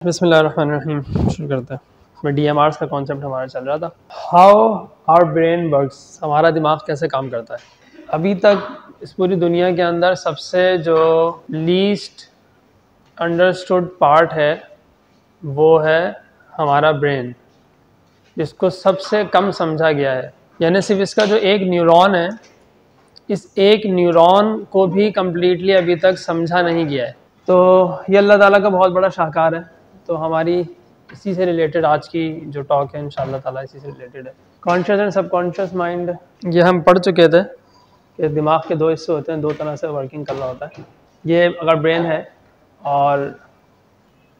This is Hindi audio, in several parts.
बिस्मिल्लाहिर्रहमानिर्रहीम शुरू करते हैं। में DMRs का कॉन्सेप्ट हमारा चल रहा था, हाउ आवर ब्रेन वर्क्स, हमारा दिमाग कैसे काम करता है। अभी तक इस पूरी दुनिया के अंदर सबसे जो लीस्ट अंडरस्टूड पार्ट है वो है हमारा ब्रेन, जिसको सबसे कम समझा गया है। यानी सिर्फ इसका जो एक न्यूरॉन है, इस एक न्यूरॉन को भी कम्प्लीटली अभी तक समझा नहीं गया है। तो ये अल्लाह ताला का बहुत बड़ा शाहकार है। तो हमारी इसी से रिलेटेड आज की जो टॉक है इंशाअल्लाह ताला इसी से रिलेटेड है। कॉन्शियस एंड सबकॉन्शियस माइंड, ये हम पढ़ चुके थे कि दिमाग के दो हिस्से होते हैं, दो तरह से वर्किंग कर रहा होता है। ये अगर ब्रेन है और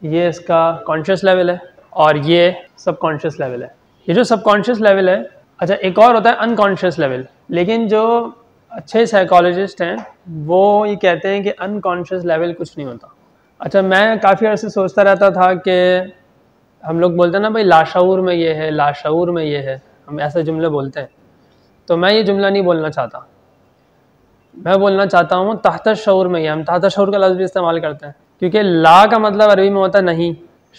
ये इसका कॉन्शियस लेवल है और ये सबकॉन्शियस लेवल है। ये जो सबकॉन्शियस लेवल है, अच्छा एक और होता है अनकॉन्शियस लेवल, लेकिन जो अच्छे साइकोलॉजिस्ट हैं वो ये कहते हैं कि अनकॉन्शियस लेवल कुछ नहीं होता। अच्छा, मैं काफ़ी अर्से सोचता रहता था कि हम लोग बोलते हैं ना भाई लाशऊर में ये है, लाशऊर में ये है, हम ऐसे जुमले बोलते हैं। तो मैं ये जुमला नहीं बोलना चाहता, मैं बोलना चाहता हूँ तहत शऊर में ये। हम तहत शऊर का लफ्ज़ भी इस्तेमाल करते हैं क्योंकि ला का मतलब अरबी में होता है नहीं,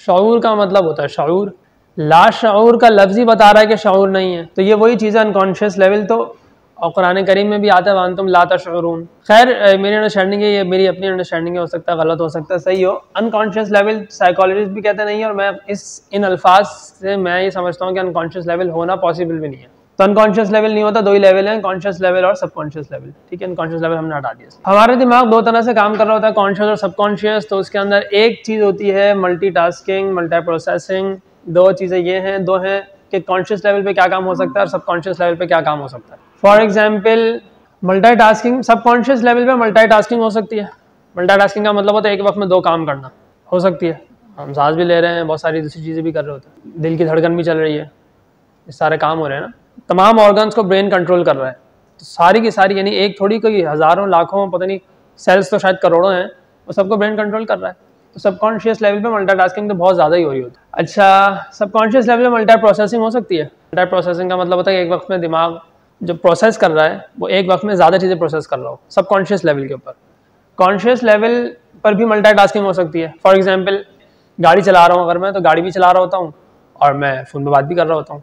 शऊर का मतलब होता है शऊर। ला शऊर का लफ्ज़ ही बता रहा है कि शऊर नहीं है। तो ये वही चीज़ है अनकॉन्शियस लेवल। तो और कुरान करीम में भी आता है वांतुम ला तशऊरून। खैर मेरी अंडरस्टैंडिंग है, ये मेरी अपनी अंडरस्टैंडिंग है, हो सकता है गलत हो सकता है सही हो। अनकॉन्शियस लेवल साइकोलॉजिस्ट भी कहते नहीं है, और मैं इन अल्फाज से मैं ये समझता हूँ कि अनकॉन्शियस लेवल होना पॉसिबल भी नहीं है। तो अनकॉन्शियस लेवल नहीं होता, दो ही लेवल हैं, कॉन्शियस लेवल और सबकॉन्शियस लेवल। ठीक है, अनकॉन्शियस लेवल हमने हटा दिया। हमारा दिमाग दो तरह से काम कर रहा होता है, कॉन्शियस और सबकॉन्शियस। तो उसके अंदर एक चीज़ होती है मल्टीटास्किंग, मल्टी प्रोसेसिंग। दो चीज़ें ये हैं, दो हैं कि कॉन्शियस लेवल पे क्या काम हो सकता है और सबकॉन्शियस लेवल पे क्या काम हो सकता है। For example multitasking, subconscious level पे मल्टीटास्किंग हो सकती है। मल्टीटास्किंग का मतलब होता है एक वक्त में दो काम करना, हो सकती है। हम सांस भी ले रहे हैं, बहुत सारी दूसरी चीज़ें भी कर रहे होते हैं, दिल की धड़कन भी चल रही है, ये सारे काम हो रहे हैं ना। तमाम ऑर्गन्स को ब्रेन कंट्रोल कर रहा है। तो सारी की सारी, यानी एक थोड़ी कोई हज़ारों लाखों पता नहीं सेल्स तो शायद करोड़ों हैं, वो सबको ब्रेन कंट्रोल कर रहा है। तो सबकॉन्शियस लेवल पे मल्टीटास्किंग तो बहुत ज़्यादा ही हो रही होती है। अच्छा, सबकॉन्शियस लेवल पे मल्टी प्रोसेसिंग हो सकती है। मल्टी प्रोसेसिंग का मतलब होता है कि एक वक्त में दिमाग जो प्रोसेस कर रहा है वो एक वक्त में ज़्यादा चीज़ें प्रोसेस कर रहा हो, सबकॉन्शियस लेवल के ऊपर। कॉन्शियस लेवल पर भी मल्टीटास्किंग हो सकती है। फॉर एग्जांपल गाड़ी चला रहा हूँ अगर मैं, तो गाड़ी भी चला रहा होता हूँ और मैं फ़ोन पे बात भी कर रहा होता हूँ,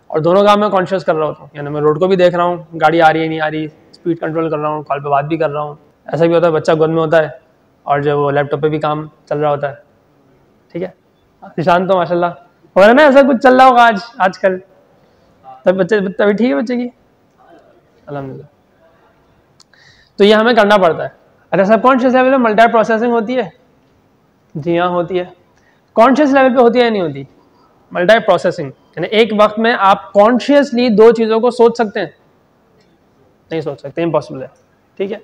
और दोनों काम मैं कॉन्शियस कर रहा होता हूँ। यानी मैं रोड को भी देख रहा हूँ, गाड़ी आ रही है नहीं आ रही, स्पीड कंट्रोल कर रहा हूँ, कॉल पे बात भी कर रहा हूँ। ऐसा भी होता है बच्चा गोद में होता है और जो वो लैपटॉप पे भी काम चल रहा होता है। ठीक है, निशान तो माशाल्लाह हो रहा है ना, ऐसा कुछ चल रहा होगा आजकल। तब बच्चे तभी ठीक है बच्चे की, अल्हम्दुलिल्लाह। तो ये हमें करना पड़ता है। अच्छा, सबकॉन्शियस लेवल पे मल्टी प्रोसेसिंग होती है? जी हाँ होती है। कॉन्शियस लेवल पे होती है या नहीं होती मल्टी प्रोसेसिंग? यानी एक वक्त में आप कॉन्शियसली दो चीज़ों को सोच सकते हैं? नहीं सोच सकते, इम्पॉसिबल है। ठीक है,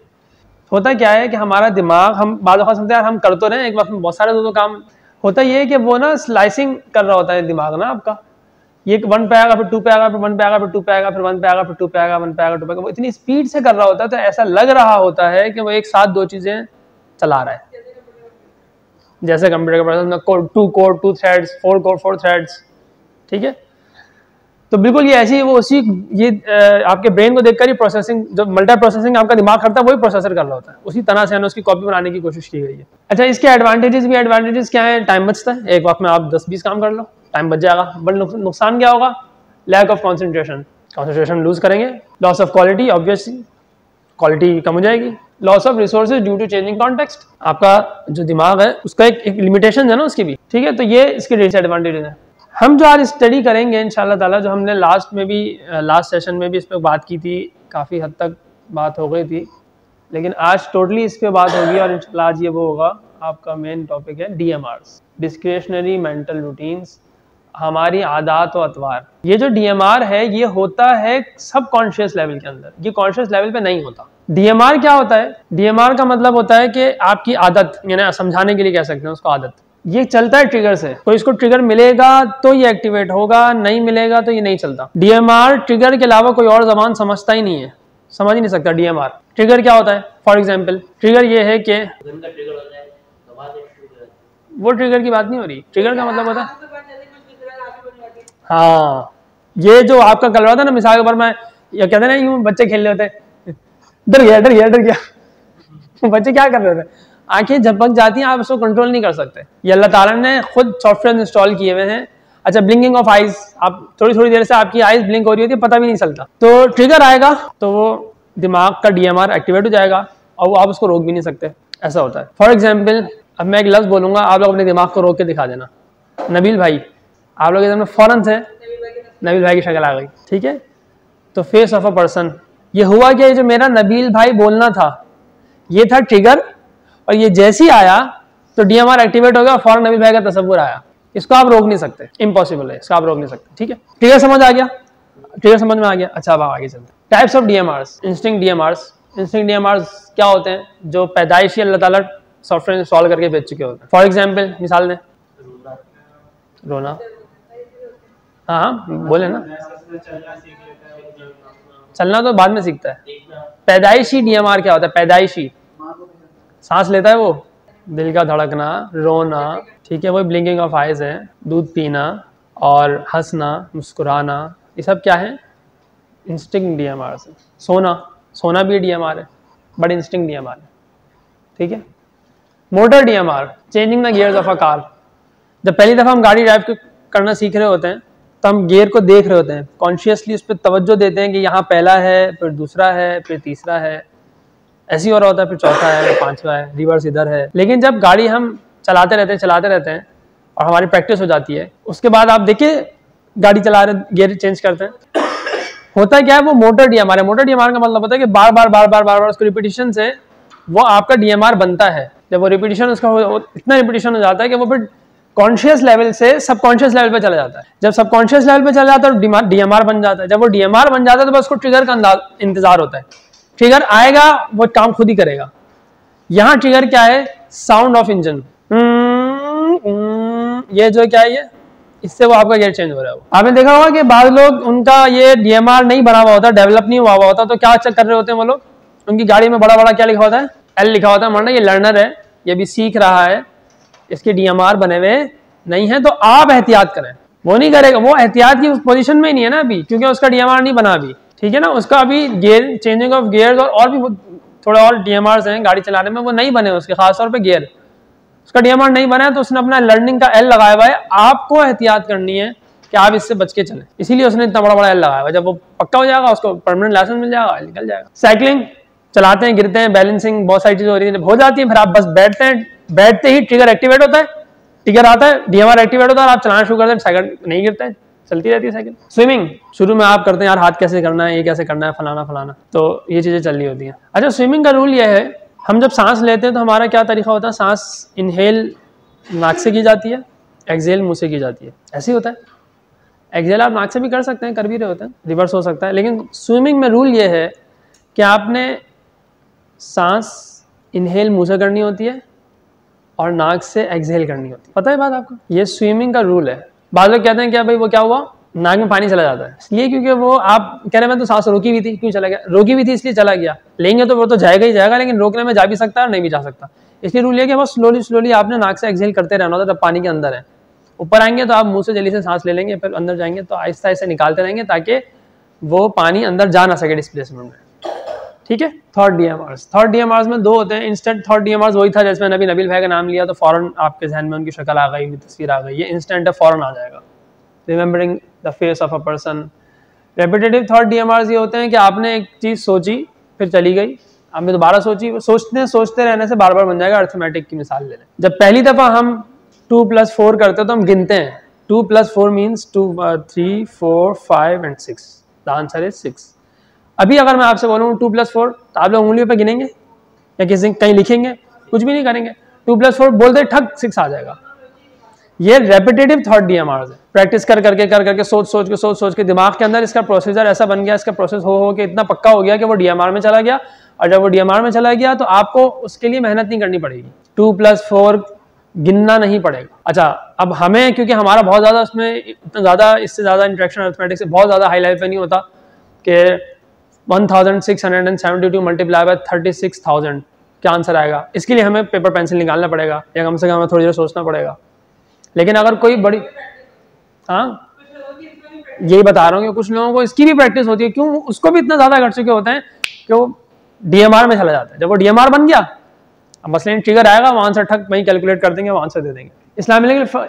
होता क्या है कि हमारा दिमाग, हम बाद में समझते हैं हम कर तो रहे हैं एक वक्त में बहुत सारे दो काम। होता ये है कि वो ना स्लाइसिंग कर रहा होता है दिमाग ना आपका, ये 1 पे आएगा फिर 2 पे आएगा फिर 1 पे आएगा फिर 2 पे आएगा फिर 1 पे आएगा फिर 2 पे आएगा 1 पे आएगा 2 पे आएगा। वो इतनी स्पीड से कर रहा होता है तो ऐसा लग रहा होता है कि वो एक साथ दो चीज़ें चला रहा है। जैसे कंप्यूटर के प्रोसेस में 2 कोर 2 थ्रेड्स, 4 कोर 4 थ्रेड्स। ठीक है, तो बिल्कुल ये ऐसी वो उसी ये आपके ब्रेन को देखकर ही प्रोसेसिंग, जो मल्टी प्रोसेसिंग आपका दिमाग करता है वही प्रोसेसर कर रहा होता है, उसी तरह से उसकी कॉपी बनाने की कोशिश की गई है। अच्छा, इसके एडवांटेजेस भी, एडवांटेजेस क्या है? टाइम बचता है, एक वक्त में आप 10-20 काम कर लो, टाइम बच जाएगा। बट नुकसान क्या होगा? Lack of concentration, concentration lose करेंगे। Loss of quality, obviously quality कम हो जाएगी। Loss of resources due to changing context, आपका जो दिमाग है उसका एक लिमिटेशन है ना उसकी भी। ठीक है, तो ये इसके डिसएडवांटेजेस हैं। हम जो आज स्टडी करेंगे इंशाल्लाह ताला, जो हमने लास्ट सेशन में भी इस पर बात की थी, काफ़ी हद तक बात हो गई थी, लेकिन आज टोटली इस पर बात होगी। और इंशाल्लाह आज ये वो होगा, आपका मेन टॉपिक है DMRs, डिस्क्रिशनरी मेंटल रूटीन्स, हमारी आदत व अतवार। ये जो DMR है ये होता है सबकॉन्शियस लेवल के अंदर, ये कॉन्शियस लेवल पे नहीं होता। DMR क्या होता है? DMR का मतलब होता है कि आपकी आदत, यानी समझाने के लिए कह सकते हैं उसको आदत, ये चलता है ट्रिगर से। तो इसको ट्रिगर मिलेगा तो ये एक्टिवेट होगा, नहीं मिलेगा तो ये नहीं चलता। DMR ट्रिगर के अलावा कोई और जबान समझता ही नहीं है, समझ ही नहीं सकता DMR। ट्रिगर क्या होता है? फॉर एग्जाम्पल ट्रिगर ये है कि वो ट्रिगर की बात नहीं हो रही। ट्रिगर का मतलब होता है, हाँ ये जो आपका कल रहा था ना, मिसाल के ऊपर मैं ये कहते ना यूं बच्चे खेल रहे होते, डर गया बच्चे क्या कर रहे थे? आंखें झपक जाती हैं, आप उसको कंट्रोल नहीं कर सकते। ये अल्लाह ताला ने खुद सॉफ्टवेयर इंस्टॉल किए हुए हैं। अच्छा, ब्लिंकिंग ऑफ आइज, आप थोड़ी थोड़ी देर से आपकी आइज ब्लिंक हो रही होती है, पता भी नहीं चलता। तो ट्रिगर आएगा तो वो दिमाग का DMR एक्टिवेट हो जाएगा और वो आप उसको रोक भी नहीं सकते, ऐसा होता है। फॉर एग्जाम्पल, अब मैं एक लफ्ज़ बोलूंगा, आप लोग अपने दिमाग को रोक के दिखा देना। नबील भाई, आप लोग इधर में फौरन से नबील भाई की शक्ल आ गई, ठीक है। तो फेस ऑफ अ पर्सन, ये हुआ कि जो मेरा नबील भाई बोलना था ये था ट्रिगर, और ये जैसे ही आया तो DMR एक्टिवेट हो गया और फौरन नबील भाई का तस्वुर आया। इसको आप रोक नहीं सकते, इम्पॉसिबल है, इसको आप रोक नहीं सकते, ठीक है। ट्रिगर समझ आ गया, ट्रिगर समझ में आ गया। अच्छा, अब आगे चलते हैं। Types of DMRs, instinct DMRs। Instinct DMRs क्या होते हैं? जो पैदाइशी अल्लाह ताला सॉफ्टवेयर इंस्टॉल करके भेज चुके होते हैं। फॉर एग्जाम्पल, मिसाल दें। रोना, हाँ बोले ना, चलना तो बाद में सीखता है। पैदाइशी DMR क्या होता है? पैदाइशी, सांस लेता है वो, दिल का धड़कना, रोना, ठीक है, वही ब्लिंकिंग ऑफ आइज है, दूध पीना और हंसना, मुस्कुराना, ये सब क्या है? इंस्टिंक्ट DMR से। सोना, सोना भी DMR है, बट इंस्टिंक्ट DMR है, ठीक है। Motor DMR, changing the gears of a car. जब पहली दफ़ा हम गाड़ी ड्राइव करना सीख रहे होते हैं तो हम गियर को देख रहे होते हैं, कॉन्शियसली उस पर तवज्जो देते हैं कि यहाँ पहला है, फिर दूसरा है, फिर तीसरा है, ऐसी और होता है, फिर चौथा है, फिर पांचवा है, रिवर्स इधर है। लेकिन जब गाड़ी हम चलाते रहते हैं और हमारी प्रैक्टिस हो जाती है, उसके बाद आप देखिए गाड़ी चला रहे गियर चेंज करते हैं, होता क्या है? वो मोटर DMR है। मोटर DMR का मतलब होता है कि बार बार उसको रिपीटिशन से वो आपका DMR बनता है। जब वो रिपीटिशन उसका इतना रिपीटिशन हो जाता है कि वो फिर कॉन्शियस लेवल से सबकॉन्शियस लेवल पे चला जाता है। जब सबकॉन्शियस लेवल पे चला जाता है तो DMR बन जाता है। जब वो DMR बन जाता है तो बस उसको ट्रिगर का इंतजार होता है। ट्रिगर आएगा, वो काम खुद ही करेगा। यहाँ ट्रिगर क्या है? साउंड ऑफ इंजन, ये जो क्या है, ये इससे वो आपका गियर चेंज हो रहा है। आपने देखा होगा कि बाद लोग उनका ये DMR नहीं बना हुआ होता, डेवलप नहीं हुआ होता, तो क्या कर रहे होते हैं वो लोग? उनकी गाड़ी में बड़ा बड़ा क्या लिखा होता है? L लिखा होता है, माना ये लर्नर है, ये भी सीख रहा है, इसके DMR बने हुए नहीं है, तो आप एहतियात करें। वो नहीं करेगा, वो एहतियात की उस पोजीशन में ही नहीं है ना अभी, क्योंकि उसका DMR नहीं बना अभी, ठीक है ना। उसका अभी गियर चेंजिंग ऑफ गियर्स और भी थोड़े और DMRs हैं गाड़ी चलाने में, वो नहीं बने उसके, खासतौर पे गियर, उसका DMR नहीं बना है, तो उसने अपना लर्निंग का L लगाया हुआ है। आपको एहतियात करनी है कि आप इससे बच के चलें, इसीलिए उसने इतना बड़ा बड़ा L लगाया हुआ है। जब वो पक्का हो जाएगा, उसको परमानेंट लाइसेंस मिल जाएगा, निकल जाएगा। साइकिलिंग, चलाते हैं, गिरते हैं, बैलेंसिंग, बहुत सारी चीजें हो रही है, जब हो जाती है फिर आप बस बैठते हैं, बैठते ही ट्रिगर एक्टिवेट होता है, ट्रिगर आता है, DMR एक्टिवेट होता है और आप चलाना शुरू करते हैं, साइकिल नहीं गिरता है, चलती रहती है साइकिल। स्विमिंग, शुरू में आप करते हैं यार हाथ कैसे करना है, ये कैसे करना है, फलाना फलाना, तो ये चीजें चल रही होती हैं। अच्छा, स्विमिंग का रूल ये है, हम जब सांस लेते हैं तो हमारा क्या तरीका होता है? सांस इनहेल नाक से की जाती है, एक्सहेल मुंह से की जाती है, ऐसे ही होता है। एक्सहेल आप नाक से भी कर सकते हैं, कर भी रहे होते हैं, रिवर्स हो सकता है, लेकिन स्विमिंग में रूल ये है कि आपने सांस इनहेल मुंह से करनी होती है और नाक से एक्सहेल करनी होती है। पता है बात आपको? ये स्विमिंग का रूल है। बाद लोग कहते हैं क्या भाई वो क्या हुआ, नाक में पानी चला जाता है, इसलिए क्योंकि वो आप कह रहे हैं मैं तो सांस रोकी हुई थी, क्यों चला गया? रोकी हुई थी इसलिए चला गया, लेंगे तो वो तो जाएगा ही जाएगा, लेकिन रोकने में जा भी सकता है और नहीं भी जा सकता। इसलिए रूल ये कि बस स्लोली आपने नाक से एक्सहेल करते रहना होता है जब पानी के अंदर है। ऊपर आएंगे तो आप मुंह से जल्दी से सांस ले लेंगे, फिर अंदर जाएंगे तो आहिस्ता आहिस्ता निकालते रहेंगे ताकि वो पानी अंदर जा ना सके डिस्प्लेसमेंट में, ठीक है। थर्ड DMRs में दो होते हैं। इंस्टेंट थर्ड DMRs वही था जैसे मैंने नबील भाई का नाम लिया तो फौरन आपके जहन में उनकी शक्ल आ गई, उनकी तस्वीर आ गई, ये इंस्टेंट है, फौरन आ जाएगा, remembering the face of a person. Repetitive third DMRs ये होते हैं कि आपने एक चीज़ सोची फिर चली गई, आपने दोबारा सोची, सोचते रहने से बार बार बन जाएगा। अर्थमेटिक की मिसाल ले लें, जब पहली दफ़ा हम 2 + 4 करते हैं तो हम गिनते हैं, 2 + 4 means 2, 3, 4, 5 and 6, the answer is 6। अभी अगर मैं आपसे बोलूँ 2 + 4 तो आप लोग उंगलियों पे गिनेंगे या किसी कहीं लिखेंगे? कुछ भी नहीं करेंगे, 2 + 4 बोलते ठग 6 आ जाएगा। ये रेपिटेटिव थर्ड DMRs है। प्रैक्टिस कर करके सोच के दिमाग के अंदर इसका प्रोसीजर ऐसा बन गया, इसका प्रोसेस हो के इतना पक्का हो गया कि वो DMR में चला गया, और जब वो DMR में चला गया तो आपको उसके लिए मेहनत नहीं करनी पड़ेगी, 2 + 4 गिनना नहीं पड़ेगा। अच्छा, अब हमें क्योंकि हमारा बहुत ज़्यादा उसमें इतना ज़्यादा इससे ज़्यादा इंटरेक्शन अर्थमेटिक से बहुत ज़्यादा हाई लेवल पे नहीं होता कि 1672 मल्टीप्लाई बाय 36,000 क्या आंसर आएगा, इसके लिए हमें पेपर पेंसिल निकालना पड़ेगा या कम से कम हमें थोड़ी देर सोचना पड़ेगा। लेकिन अगर कोई बड़ी, हाँ यही बता रहा हूँ कि कुछ लोगों को इसकी भी प्रैक्टिस होती है, क्यों उसको भी इतना ज़्यादा कर चुके होते हैं कि वो DMR में चला जाता है। जब वो DMR बन गया अब मसलन ट्रिगर आएगा, वहाँ से ठक वहीं कैलकुलेट कर देंगे, वहाँ से दे देंगे।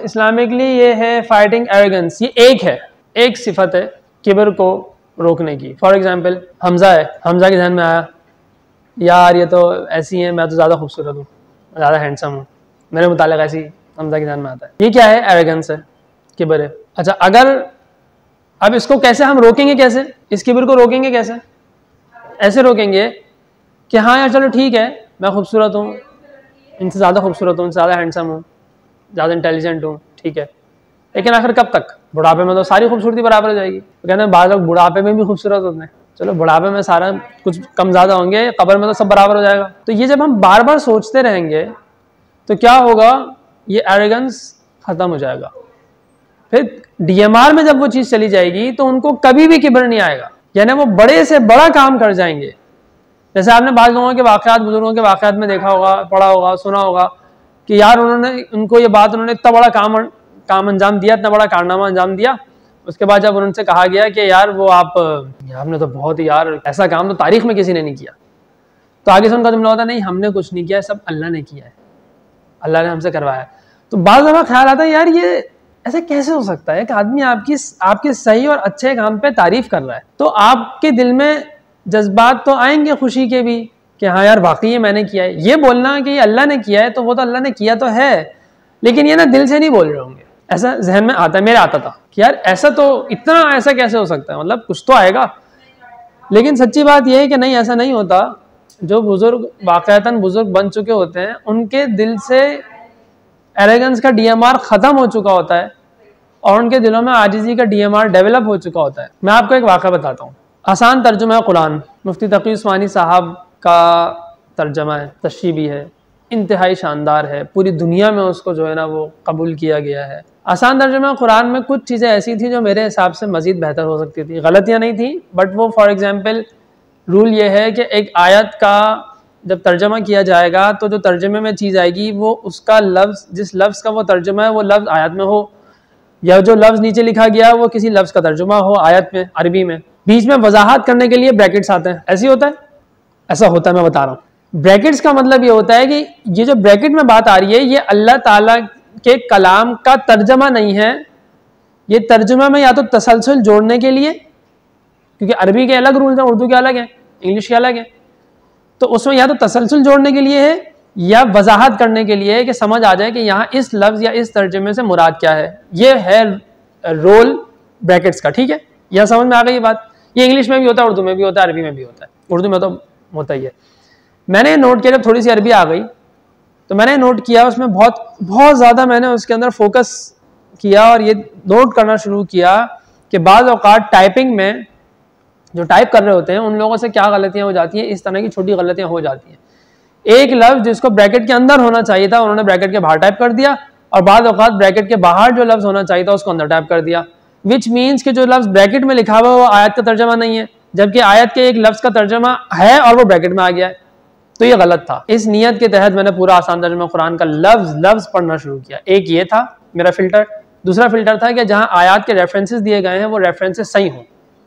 इस्लामिकली ये है फाइटिंग एरोगेंस, ये एक सिफत है किबर को रोकने की। फॉर एग्जाम्पल हमजा है, हमजा के ध्यान में आया यार ये तो ऐसी है, मैं तो ज़्यादा खूबसूरत हूँ, ज़्यादा हैंडसम हूँ, मेरे मुतालिक ऐसी हमजा के ध्यान में आता है। ये क्या है? एरोगेंस है, किबर है। अच्छा, अगर अब इसको कैसे हम रोकेंगे, कैसे इस किबर को रोकेंगे? कैसे? ऐसे रोकेंगे कि हाँ यार चलो ठीक है, मैं खूबसूरत हूँ, इनसे ज़्यादा खूबसूरत हूँ, इनसे ज़्यादा हैंडसम हूँ, ज़्यादा इंटेलिजेंट हूँ, ठीक है, लेकिन आखिर कब तक? बुढ़ापे में तो सारी खूबसूरती बराबर हो जाएगी। तो कहते हैं बाद लोग बुढ़ापे में भी खूबसूरत होते हैं, चलो बुढ़ापे में सारा कुछ कम ज़्यादा होंगे, कब्र में तो सब बराबर हो जाएगा। तो ये जब हम बार बार सोचते रहेंगे तो क्या होगा? ये एरोगेंस ख़त्म हो जाएगा। फिर डीएमआर में जब वो चीज़ चली जाएगी तो उनको कभी भी किब्र नहीं आएगा, यानी वो बड़े से बड़ा काम कर जाएंगे। जैसे आपने बाद लोगों के वाक़यात, बुजुर्गों के वाक़यात में देखा होगा, पढ़ा होगा, सुना होगा कि यार उनको ये बात, उन्होंने इतना बड़ा काम अंजाम दिया, इतना बड़ा कारनामा अंजाम दिया, उसके बाद जब उनसे कहा गया कि यार वो आपने तो बहुत ही, यार ऐसा काम तो तारीख में किसी ने नहीं किया, तो आगे से उनका जुमला होता है नहीं हमने कुछ नहीं किया, सब अल्लाह ने किया है, अल्लाह ने हमसे करवाया। तो बाद में ख्याल आता है यार ये ऐसा कैसे हो सकता है कि आदमी आपकी सही और अच्छे काम पे तारीफ कर रहा है, तो आपके दिल में जज्बात तो आएंगे खुशी के भी कि हाँ यार वाकई ये मैंने किया है। ये बोलना कि ये अल्लाह ने किया है, तो वो तो अल्लाह ने किया तो है, लेकिन ये ना दिल से नहीं बोल रहे होंगे। ऐसा जहन में आता है, मेरे आता था कि यार ऐसा तो इतना ऐसा कैसे हो सकता है, मतलब कुछ तो आएगा। लेकिन सच्ची बात यह है कि नहीं, ऐसा नहीं होता। जो बुजुर्ग वाकईतन बुजुर्ग बन चुके होते हैं, उनके दिल से एरोगेंस का डीएमआर खत्म हो चुका होता है और उनके दिलों में आजिज़ी का डीएमआर डेवलप हो चुका होता है। मैं आपको एक वाक़ा बताता हूँ, आसान तर्जुमा है कुरान, मुफ्ती तकी उस्मानी साहब का तर्जमा है, तशरीह भी है, इंतहाई शानदार है, पूरी दुनिया में उसको जो है ना वो कबूल किया गया है। आसान तर्जुमा कुरान में कुछ चीज़ें ऐसी थी जो मेरे हिसाब से मज़ीद बेहतर हो सकती थी, गलतियाँ नहीं थी, बट वो फॉर एग्जांपल रूल ये है कि एक आयत का जब तर्जमा किया जाएगा तो जो तर्जमे में चीज़ आएगी वो उसका लफ्ज़, जिस लफ्ज़ का वो तर्जमा है वो लफ्ज़ आयत में हो, या जो लफ्ज़ नीचे लिखा गया वो किसी लफ्ज़ का तर्जुमा हो आयत में, अरबी में। बीच में वजाहत करने के लिए ब्रैकेट्स आते हैं, ऐसे होता है, ऐसा होता है, मैं बता रहा हूँ। ब्रैकेट्स का मतलब ये होता है कि ये जो ब्रैकेट में बात आ रही है ये अल्लाह ताला के कलाम का तर्जमा नहीं है, ये तर्जुमा में या तो तसलसल जोड़ने के लिए, क्योंकि अरबी के अलग रूल्स हैं, उर्दू के अलग हैं, इंग्लिश के अलग हैं, तो उसमें या तो तसलसल जोड़ने के लिए है या वजाहत करने के लिए है कि समझ आ जाए कि यहाँ इस लफ्ज़ या इस तर्जुमे से मुराद क्या है। ये है रोल ब्रैकेट्स का, ठीक है, यह समझ में आ गई ये बात। ये इंग्लिश में भी होता है, उर्दू में भी होता है, अरबी में भी होता है, उर्दू में तो होता ही है। मैंने नोट किया जब थोड़ी सी अरबी आ गई तो मैंने नोट किया, उसमें बहुत ज़्यादा मैंने उसके अंदर फोकस किया और ये नोट करना शुरू किया कि बाज़ औक़ात टाइपिंग में जो टाइप कर रहे होते हैं उन लोगों से क्या गलतियाँ हो जाती हैं, इस तरह की छोटी गलतियाँ हो जाती हैं। एक लफ्ज़ जिसको ब्रैकेट के अंदर होना चाहिए था उन्होंने ब्रैकेट के बाहर टाइप कर दिया, और बाज़ औक़ात ब्रैकेट के बाहर जो लफ्ज़ होना चाहिए था उसको अंदर टाइप कर दिया, विच मीन्स कि जो लफ्ज़ ब्रैकेट में लिखा हुआ वो आयत का तर्जमा नहीं है, जबकि आयत के एक लफ्ज़ का तर्जमा है और वो ब्रैकेट में आ गया है, तो ये गलत था। इस नियत के तहत मैंने पूरा आसान तर्जुमा कुरान का लफ्ज़ पढ़ना शुरू किया। एक ये था मेरा फ़िल्टर, दूसरा फ़िल्टर था कि जहाँ आयत के रेफरेंसेस दिए गए हैं वो रेफरेंसेस सही हों,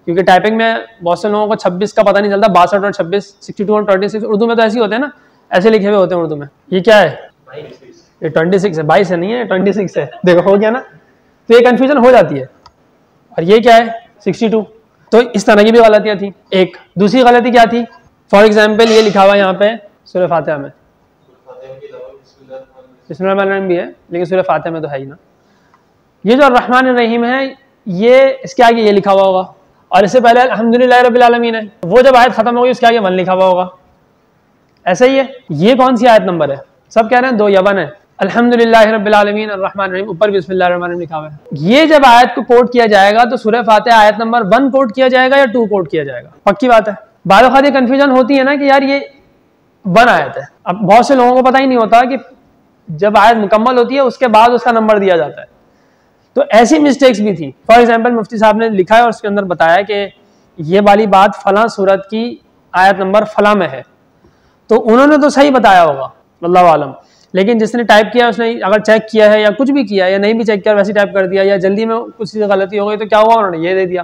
क्योंकि टाइपिंग में बहुत से लोगों को 26 का पता नहीं चलता, 62 और 26, 62 और 26, उर्दू में तो ऐसे ही होते हैं ना, ऐसे लिखे हुए होते हैं उर्दू में। ये क्या है? ये 26 है, 22 है, नहीं है 26 है, देखो हो गया ना, तो ये कन्फ्यूजन हो जाती है। और ये क्या है? 62। तो इस तरह की भी गलतियाँ थी। एक दूसरी गलती क्या थी? फॉर एग्जाम्पल ये लिखा हुआ यहाँ पे सूरह फातिहा में, बिस्मिल्लाहिर्रहमानिर्रहीम भी है, लेकिन सूरह फातिहा में तो है ही ना। ये जो रहमान रहीम है, ये इसके आगे ये लिखा हुआ होगा, और इससे पहले अल्हम्दुलिल्लाह रब्बिल आलमीन है, वो जब आयत खत्म होगी उसके आगे 1 लिखा हुआ होगा, ऐसा ही है। ये कौन सी आयत नंबर है? सब कह रहे हैं 2 या 1 है। अल्हम्दुलिल्लाह रब्बिल आलमीन अर्रहमान रहीम, ऊपर बिस्मिल्लाहिर रहमानिर रहीम लिखा हुआ है। ये जब आयत को कोट किया जाएगा तो सूरह फातिहा आयत नंबर 1 कोट किया जाएगा या 2 कोट किया जाएगा? पक्की बात है। बाद वक्त ये कन्फ्यूजन होती है ना कि यार ये 1 आयत है। अब बहुत से लोगों को पता ही नहीं होता कि जब आयत मुकम्मल होती है उसके बाद उसका नंबर दिया जाता है, तो ऐसी मिस्टेक्स भी थी। फॉर एग्जाम्पल मुफ्ती साहब ने लिखा है और उसके अंदर बताया कि ये वाली बात फलां सूरत की आयत नंबर फलां में है, तो उन्होंने तो सही बताया होगा अल्लाह आलम, लेकिन जिसने टाइप किया उसने अगर चेक किया है या कुछ भी किया या नहीं भी चेक किया वैसे टाइप कर दिया, या जल्दी में कुछ चीज़ गलती हो गई तो क्या हुआ, उन्होंने ये दे दिया।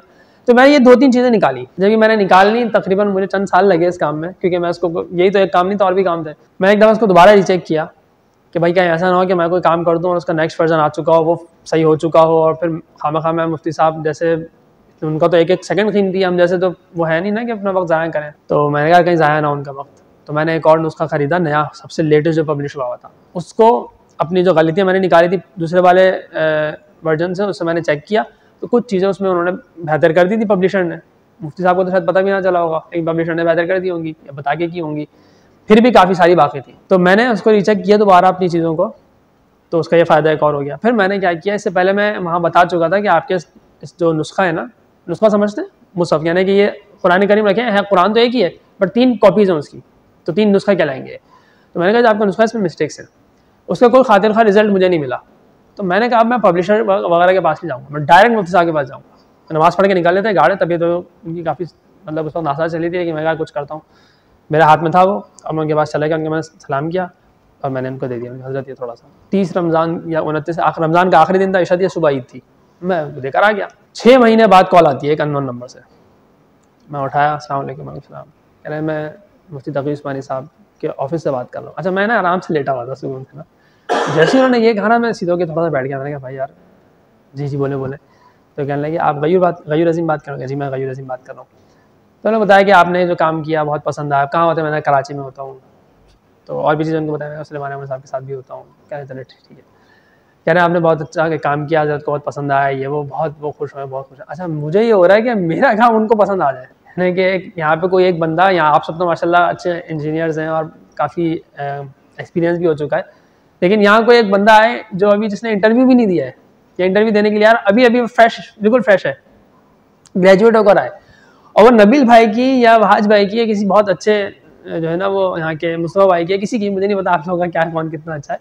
तो मैंने ये 2-3 चीज़ें निकाली। जब ये मैंने निकालनी, तकरीबन मुझे चंद साल लगे इस काम में, क्योंकि मैं इसको, यही तो एक काम नहीं था और भी काम थे। मैं एक दफ़ा इसको दोबारा रीचेक किया कि भाई कहीं ऐसा ना हो कि मैं कोई काम कर दूँ और उसका नेक्स्ट वर्जन आ चुका हो, वो सही हो चुका हो, और फिर खामखा मैं मुफ्ती साहब जैसे, उनका तो एक सेकंड कीमती, हम जैसे तो वो है नहीं ना कि अपना वक्त ज़ाया करें। तो मैंने कहा कहीं ज़ाया ना उनका वक्त, तो मैंने एक और नुस्खा ख़रीदा नया, सबसे लेटेस्ट जो पब्लिश हुआ था। उसको अपनी जो गलतियाँ मैंने निकाली थी दूसरे वाले वर्जन से, उससे मैंने चेक किया, तो कुछ चीज़ें उसमें उन्होंने बेहतर कर दी थी पब्लिशर ने। मुफ्ती साहब को तो शायद पता भी ना चला होगा, एक पब्लिशर ने बेहतर कर दी होंगी या बता के की होंगी, फिर भी काफ़ी सारी बाकी थी। तो मैंने उसको रीचेक किया दोबारा अपनी चीज़ों को, तो उसका ये फ़ायदा एक और हो गया। फिर मैंने क्या किया, इससे पहले मैं वहाँ बता चुका था कि आपके इस जो नुस्खा है ना, नुस्खा समझते हैं, मुसहफ़, यानी कि ये कुरान करीम रखे हैं, कुरान तो एक ही है बट 3 कॉपीज़ हैं उसकी, तो 3 नुस्खा कहलाएंगे। तो मैंने कहा जो आपका नुस्खा इसमें मिस्टेक्स है, उसका कोई खातिर खा रिजल्ट मुझे नहीं मिला, तो मैंने कहा अब मैं पब्लिशर वगैरह के पास नहीं जाऊँगा, मैं डायरेक्ट मुफ्ती साहब के पास जाऊँगा। नमाज़ पढ़ के निकाल लेते गाड़े, तभी तो उनकी काफ़ी मतलब उस वक्त नासा चली थी कि मैं क्या कुछ करता हूँ, मेरे हाथ में था वो। अब मैं उनके पास चला गया, उनके मैंने सलाम किया और मैंने उनको दे दिया, हज़रत ये थोड़ा सा 30 रमज़ान या 29 रमज़ान का आखिरी दिन था, इशाद या सुबह ईद थी, मैं देकर आ गया। 6 महीने बाद कॉल आती है एक अननोन नंबर से, मैं उठाया, अस्सलाम वालेकुम, कह रहे मैं मुफ्ती तक़ी उस्मानी साहब के ऑफिस से बात कर रहा हूँ। अच्छा, मैं ना आराम से लेटा हुआ था सुकून से ना, जैसे उन्होंने ये कहा ना, मैं सीधे होकर थोड़ा सा बैठ गया। मैंने कहा भाई यार, जी बोले। तो कहने लगे आप गयूर अज़ीम बात करोगे? जी मैं गयूर अज़ीम बात कर रहा हूँ। तो उन्होंने बताया कि आपने जो काम किया बहुत पसंद आया। कहाँ होते हैं? मैंने कराची में होता हूँ। तो और भी चीज़ें उनको बताया, मैं सुलेमान अहमद साहब के साथ भी होता हूँ। कह रहे चले ठीक है। कह रहे आपने बहुत अच्छा काम किया, हज़रत को बहुत पसंद आया, ये वो बहुत वो खुश हुए, बहुत खुश है। अच्छा, मुझे ये हो रहा है कि मेरा काम उनको पसंद आ जाए, यानी कि यहाँ पे कोई एक बंदा, यहाँ आप सब तो माशाल्लाह अच्छे इंजीनियर्स हैं और काफ़ी एक्सपीरियंस भी हो चुका है, लेकिन यहाँ कोई एक बंदा है जो अभी जिसने इंटरव्यू भी नहीं दिया है, या इंटरव्यू देने के लिए यार अभी फ्रेश, बिल्कुल फ्रेश है, ग्रेजुएट होकर आए, और वो नबील भाई की या वहाज भाई की या किसी बहुत अच्छे जो है ना वो यहाँ के मुस्तफा भाई की, किसी की, मुझे नहीं पता आप लोगों का क्या कौन कितना अच्छा है,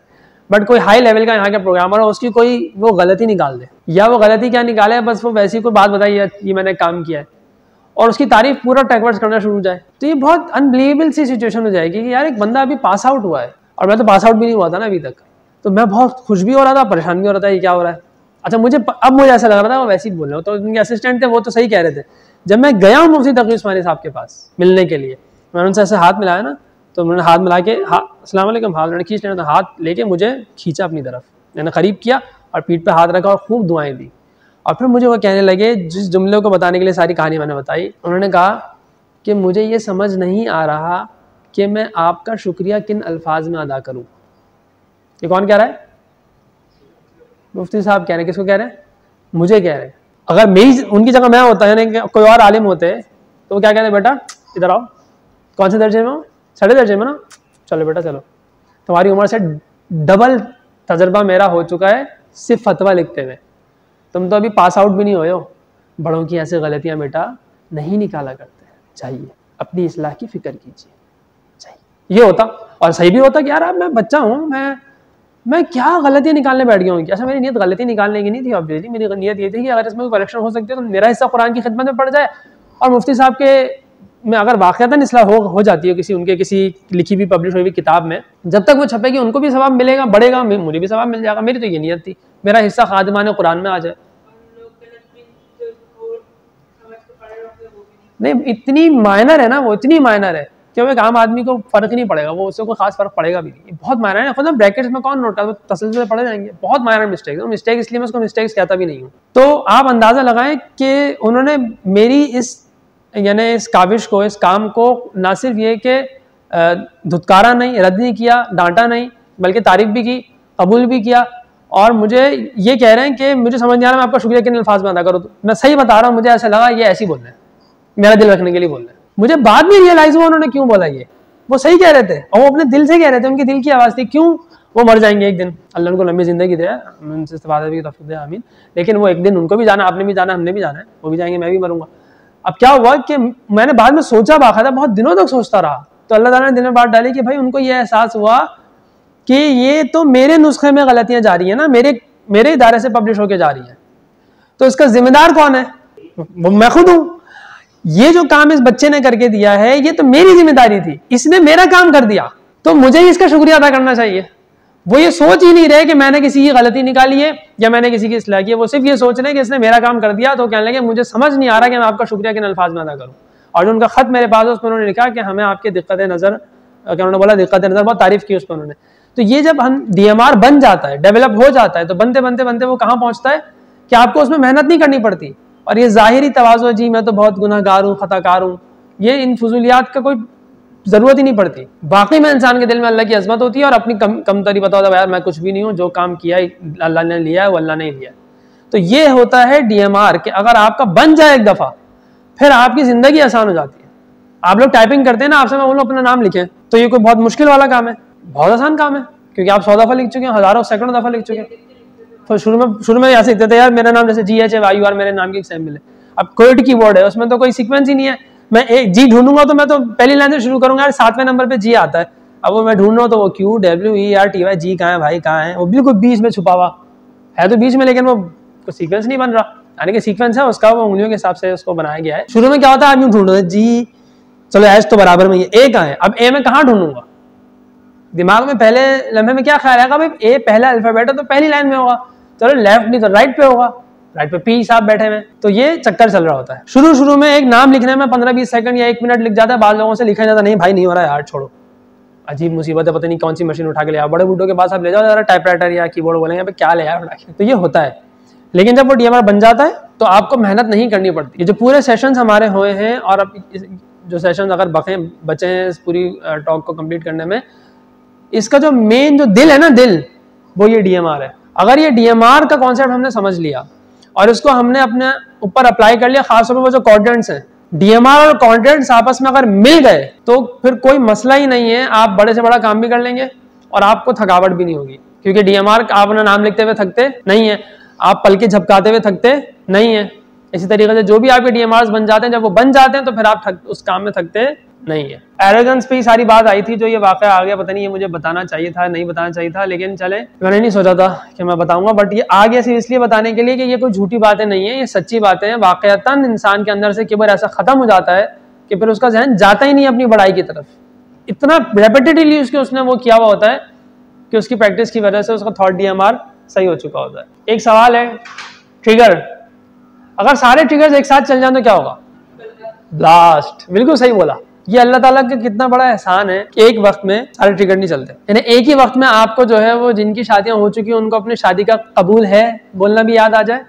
बट कोई हाई लेवल का यहाँ का प्रोग्रामर हो, उसकी कोई वो गलती निकाल दे, या वो गलती क्या निकाले, बस वो वैसी कोई बात बताई ये मैंने काम किया है, और उसकी तारीफ पूरा टेकवर्ड्स करना शुरू हो जाए, तो ये बहुत अनबिलीवेबल सी सिचुएशन हो जाएगी कि यार एक बंदा अभी पास आउट हुआ है, और मैं तो पास आउट भी नहीं हुआ था ना अभी तक, तो मैं बहुत खुश भी हो रहा था, परेशान भी हो रहा था, ये क्या हो रहा है। अच्छा, मुझे ऐसा लग रहा था वो वैसे ही बोल रहे हो, तो उनके असिस्टेंट थे वो तो सही कह रहे थे। जब मैं गया हूँ मुफ्ती तक़ी उस्मानी साहब के पास मिलने के लिए, मैंने उनसे ऐसे हाथ मिलाया ना, तो उन्होंने हाथ मिला के अस्सलाम वालेकुम, हाथ उन्होंने खींच लेना, हाथ लेके मुझे खींचा अपनी तरफ, मैंने करीब किया और पीठ पे हाथ रखा और खूब दुआएं दी, और फिर मुझे वो कहने लगे, जिस जुमले को बताने के लिए सारी कहानी मैंने बताई, उन्होंने कहा कि मुझे ये समझ नहीं आ रहा कि मैं आपका शुक्रिया किन अल्फाज में अदा करूँ। ये कौन कह रहा है? मुफ्ती साहब कह रहे हैं। किसको कह रहे हैं? मुझे कह रहे हैं। अगर मेरी उनकी जगह मैं होता, यानी कोई और आलिम होते, तो वो क्या कहते, बेटा इधर आओ, कौन से दर्जे में हो? 6th दर्जे में ना, चलो बेटा चलो, तुम्हारी उम्र से डबल तजर्बा मेरा हो चुका है सिर्फ फतवा लिखते हुए, तुम तो अभी पास आउट भी नहीं हुए हो। बड़ों की ऐसे गलतियां बेटा नहीं निकाला करते, चाहिए अपनी इस्लाह की फिक्र कीजिए, चाहिए। ये होता और सही भी होता कि यार मैं बच्चा हूँ, मैं क्या गलतियाँ निकालने बैठ गया हूँ। अच्छा, मेरी नीयत गलती निकालने की नहीं थी, ऑब्वियसली मेरी नीयत ये थी कि अगर इसमें कोई करेक्शन हो सकती है तो मेरा हिस्सा कुरान की खिदमत में पड़ जाए, और मुफ्ती साहब के में अगर वाक़अतन इस्लाह हो जाती है किसी लिखी हुई पब्लिश हुई किताब में, जब तक वो छपेगी उनको भी सवाब मिलेगा, बढ़ेगा, मुझे भी सवाब मिल जाएगा। मेरी तो ये नीयत थी, मेरा हिस्सा खादिमान कुरान में आ जाए। नहीं, इतनी माइनर है ना वो, इतनी माइनर है कि वो एक आम आदमी को फर्क नहीं पड़ेगा, वो उससे कोई खास फर्क पड़ेगा भी नहीं। बहुत माइनर है, खुद ब्रैकेट्स में कौन नोट करता, तसल्सल से पढ़े जाएंगे। बहुत माइनर मिस्टेक, मिस्टेक इसलिए मैं उसको मिस्टेक्स कहता भी नहीं हूँ। तो आप अंदाजा लगाएं कि उन्होंने मेरी इस काविश को, इस काम को ना सिर्फ ये कि धुतकारा नहीं, रद्द नहीं किया, डांटा नहीं, बल्कि तारीफ भी की, कबूल भी किया, और मुझे ये कह रहे हैं कि मुझे समझ नहीं आ रहा मैं आपका शुक्रिया किन अल्फाज में अदा करूँ। तो मैं सही बता रहा हूँ, मुझे ऐसा लगा ये ऐसे ही बोल रहे हैं, मेरा दिल रखने के लिए बोल रहे हैं। मुझे बाद में रियलाइज हुआ उन्होंने क्यों बोला ये, वो सही कह रहे थे और वो अपने दिल से कह रहे थे, उनकी दिल की आवाज़ थी। क्यों? वो मर जाएंगे एक दिन, अल्लाह उनको लंबी ज़िंदगी दे, उनसे इस्तिफ़ादा भी तौफ़ीक़ दे, आमीन। लेकिन वो एक दिन उनको भी जाना, आपने भी जाना, हमने भी जाना है, वो भी जाएंगे, मैं भी मरूंगा। अब क्या हुआ कि मैंने बाद में सोचा, बाकायदा बहुत दिनों तक सोचता रहा, तो अल्लाह ताला ने दिल में बात डाली कि भाई उनको ये एहसास हुआ कि ये तो मेरे नुस्खे में गलतियाँ जा रही हैं ना, मेरे इदारे से पब्लिश होकर जा रही हैं, तो इसका जिम्मेदार कौन है? वो मैं खुद हूँ। ये जो काम इस बच्चे ने करके दिया है, ये तो मेरी जिम्मेदारी थी, इसने मेरा काम कर दिया, तो मुझे ही इसका शुक्रिया अदा करना चाहिए। वो ये सोच ही नहीं रहे कि मैंने किसी की गलती निकाली है या मैंने किसी की इस्लाह की है, वो सिर्फ ये सोच रहे हैं कि इसने मेरा काम कर दिया, तो कहने लगे मुझे समझ नहीं आ रहा कि मैं आपका शुक्रिया किन अल्फाज में अदा करूँ। और जो उनका खत मेरे पास है उसमें उन्होंने लिखा कि हमें आपकी दिक्कत नज़र, क्या उन्होंने बोला, दिक्कत नज़र, बहुत तारीफ की उस पर उन्होंने। तो ये जब हम DMR बन जाता है, डेवलप हो जाता है, तो बनते बनते बनते वो कहाँ पहुँचता है कि आपको उसमें मेहनत नहीं करनी पड़ती। और ये ज़ाहिरी तवाज़ो, जी मैं तो बहुत गुनहगार हूँ, खताकार हूँ, ये इन फजूलियात का कोई ज़रूरत ही नहीं पड़ती। वाकई में इंसान के दिल में अल्लाह की अज़मत होती है और अपनी कमतरी पता होता है, यार मैं कुछ भी नहीं हूँ, जो काम किया अल्लाह ने लिया है वो अल्लाह ने लिया है। तो ये होता है DMR कि अगर आपका बन जाए एक दफ़ा, फिर आपकी ज़िंदगी आसान हो जाती है। आप लोग टाइपिंग करते हैं ना, आपसे मैं बोलूँ अपना नाम लिखें, तो ये कोई बहुत मुश्किल वाला काम है? बहुत आसान काम है, क्योंकि आप 100 दफ़ा लिख चुके हैं, हज़ारों सैकड़ों दफ़ा लिख चुके हैं। तो शुरू में ऐसे लिखते थे, यार मेरा नाम जैसे GHAYUR मेरे नाम की एक सैम्पल है। अब कोड कीबोर्ड है, उसमें तो कोई सीक्वेंस ही नहीं है। मैं एक जी ढूंढूंगा तो मैं तो पहली लाइन से शुरू करूंगा, यार 7वें नंबर पे जी आता है। अब वो मैं ढूंढ रहा हूँ तो वो QWERTY जी कहाँ है भाई, कहाँ है? वो बिल्कुल बीच में छुपा हुआ है, तो बीच में, लेकिन वो सीक्वेंस नहीं बन रहा। यानी कि सीक्वेंस है उसका, वो उंगलियों के हिसाब से उसको बनाया गया है। शुरू में क्या होता है, आप यूँ ढूंढो जी, चलो एच तो बराबर में, ये ए कहाँ है? अब ए में कहाँ ढूंढूंगा? दिमाग में पहले लम्हे में क्या ख्याल आएगा, भाई ए पहला अल्फाबेट है तो पहली लाइन में होगा, चलो लेफ्ट नहीं तो राइट पे होगा, राइट पे पी साहब बैठे हुए। तो ये चक्कर चल रहा होता है। शुरू में एक नाम लिखने में 15-20 सेकंड या 1 मिनट लिख जाता है, बाद लोगों से लिखा जाता नहीं भाई नहीं हो रहा यार, छोड़ो, अजीब मुसीबत है, पता नहीं कौन सी मशीन उठा के ले आओ, बड़े बूढ़ों के पास आप ले जाओ जरा टाइपराइटर या कीबोर्ड, बोलेंगे क्या ले यार उठा के। तो ये होता है। लेकिन जब वो DMR बन जाता है तो आपको मेहनत नहीं करनी पड़ती। ये जो पूरे सेशंस हमारे हुए हैं, और अब जो सेशंस अगर बचे हैं इस पूरी टॉक को कंप्लीट करने में, इसका जो मेन जो दिल है ना, दिल, वो ये DMR है। अगर ये DMR का कॉन्सेप्ट हमने समझ लिया और इसको हमने अपने ऊपर अप्लाई कर लिया, खासतौर पर वो जो क्वाड्रेंट्स हैं, DMR और क्वाड्रेंट्स आपस में अगर मिल गए तो फिर कोई मसला ही नहीं है, आप बड़े से बड़ा काम भी कर लेंगे और आपको थकावट भी नहीं होगी। क्योंकि DMR आप अपना नाम लिखते हुए थकते नहीं है, आप पल के झपकाते हुए थकते नहीं है। इसी तरीके से जो भी आपके DMRs बन जाते हैं, जब वो बन जाते हैं तो फिर आप उस काम में थकते नहीं है। एरोगेंस पे ही सारी बात आई थी, जो ये वाकया आ गया, पता नहीं ये मुझे बताना चाहिए था नहीं बताना चाहिए था, लेकिन चले, मैंने नहीं सोचा था कि मैं बताऊंगा, बट ये आ गया सिर्फ इसलिए बताने के लिए कि ये कोई झूठी बातें नहीं है, ये सच्ची बातें हैं। वाकयातन इंसान के अंदर से किबर ऐसा खत्म हो जाता है कि फिर उसका ज़हन जाता ही नहीं अपनी बड़ाई की तरफ। इतना रेपिटेटिवली उसने वो किया हुआ होता है कि उसकी प्रैक्टिस की वजह से उसका थॉट DMR सही हो चुका होता है। एक सवाल है, ट्रिगर, अगर सारे ट्रिगर्स एक साथ चल जाए तो क्या होगा? ब्लास्ट। बिल्कुल सही बोला। ये अल्लाह ताला का कितना बड़ा एहसान है कि एक वक्त में सारे ट्रिगर नहीं चलते, यानी एक ही वक्त में आपको जो है वो जिनकी शादियां हो चुकी हैं उनको अपनी शादी का कबूल है बोलना भी याद आ जाए,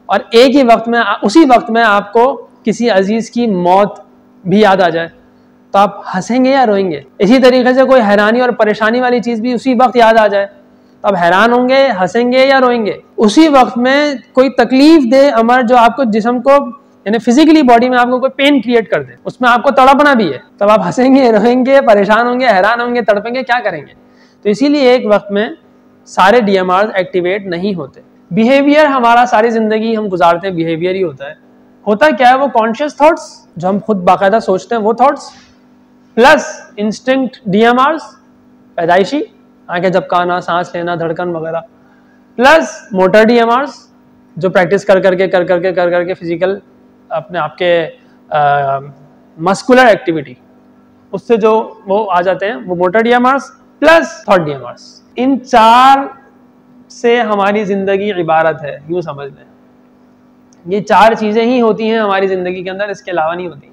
और एक ही वक्त में उसी वक्त में आपको किसी अजीज की मौत भी याद आ जाए, तो आप हंसेंगे या रोएंगे? इसी तरीके से कोई हैरानी और परेशानी वाली चीज भी उसी वक्त याद आ जाए तो आप हैरान होंगे, हंसेंगे या रोएंगे? उसी वक्त में कोई तकलीफ दे अमर जो आपको जिस्म को, यानी फिजिकली बॉडी में आपको कोई पेन क्रिएट कर दे, उसमें आपको तड़पना भी है, तब आप हंसेंगे, रोएंगे, परेशान होंगे, हैरान होंगे, तड़पेंगे, क्या करेंगे? तो इसीलिए एक वक्त में सारे DMR एक्टिवेट नहीं होते। बिहेवियर हमारा सारी जिंदगी हम गुजारते हैं, बिहेवियर ही होता है। होता क्या है, वो कॉन्शियस थॉट्स जो हम खुद बाकायदा सोचते हैं वो थॉट्स, प्लस इंस्टिंक्ट DMRs पैदाइशी, आंखें झपकाना, सांस लेना, धड़कन वगैरह, प्लस मोटर DMRs जो प्रैक्टिस कर करके फिजिकल अपने आपके मस्कुलर एक्टिविटी उससे जो वो आ जाते हैं, वो motor DMRs plus thought DMRs। इन चार से हमारी जिंदगी इबारत है, यूं समझ लें। ये चार चीजें ही होती हैं हमारी जिंदगी के अंदर, इसके अलावा नहीं होती।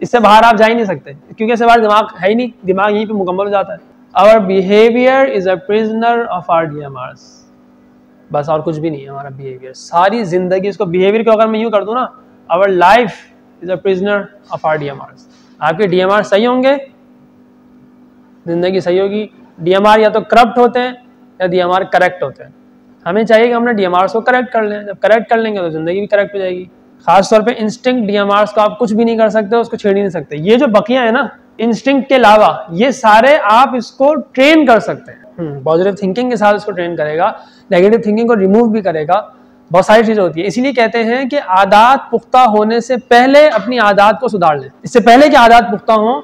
इससे बाहर आप जा ही नहीं सकते, क्योंकि इससे बाहर दिमाग है ही नहीं, दिमाग यहीं पे मुकम्मल हो जाता है। Our behaviour is a prisoner of our DMRs, बस और कुछ भी नहीं है हमारा बिहेवियर। सारी जिंदगी, इसको बिहेवियर को अगर मैं यूं कर दूं ना, our life is a prisoner of our DMRs। आपके DMR सही होंगे, जिंदगी सही होगी। DMR या तो करप्ट होते हैं या DMR करेक्ट होते हैं। हमें चाहिए कि हमने DMRs को करेक्ट कर लें, जब करेक्ट कर लेंगे तो जिंदगी भी करेक्ट हो जाएगी। खासतौर पे इंस्टिंक्ट DMRs को आप कुछ भी नहीं कर सकते, उसको छेड़ ही नहीं सकते। ये जो बकिया है ना इंस्टिंक्ट के अलावा, ये सारे आप इसको ट्रेन कर सकते हैं। पॉजिटिव थिंकिंग के साथ इसको ट्रेन करेगा, नेगेटिव थिंकिंग को रिमूव भी करेगा, बहुत सारी चीजें होती है। इसीलिए कहते हैं कि आदत पुख्ता होने से पहले अपनी आदत को सुधार लें, इससे पहले कि आदत पुख्ता हो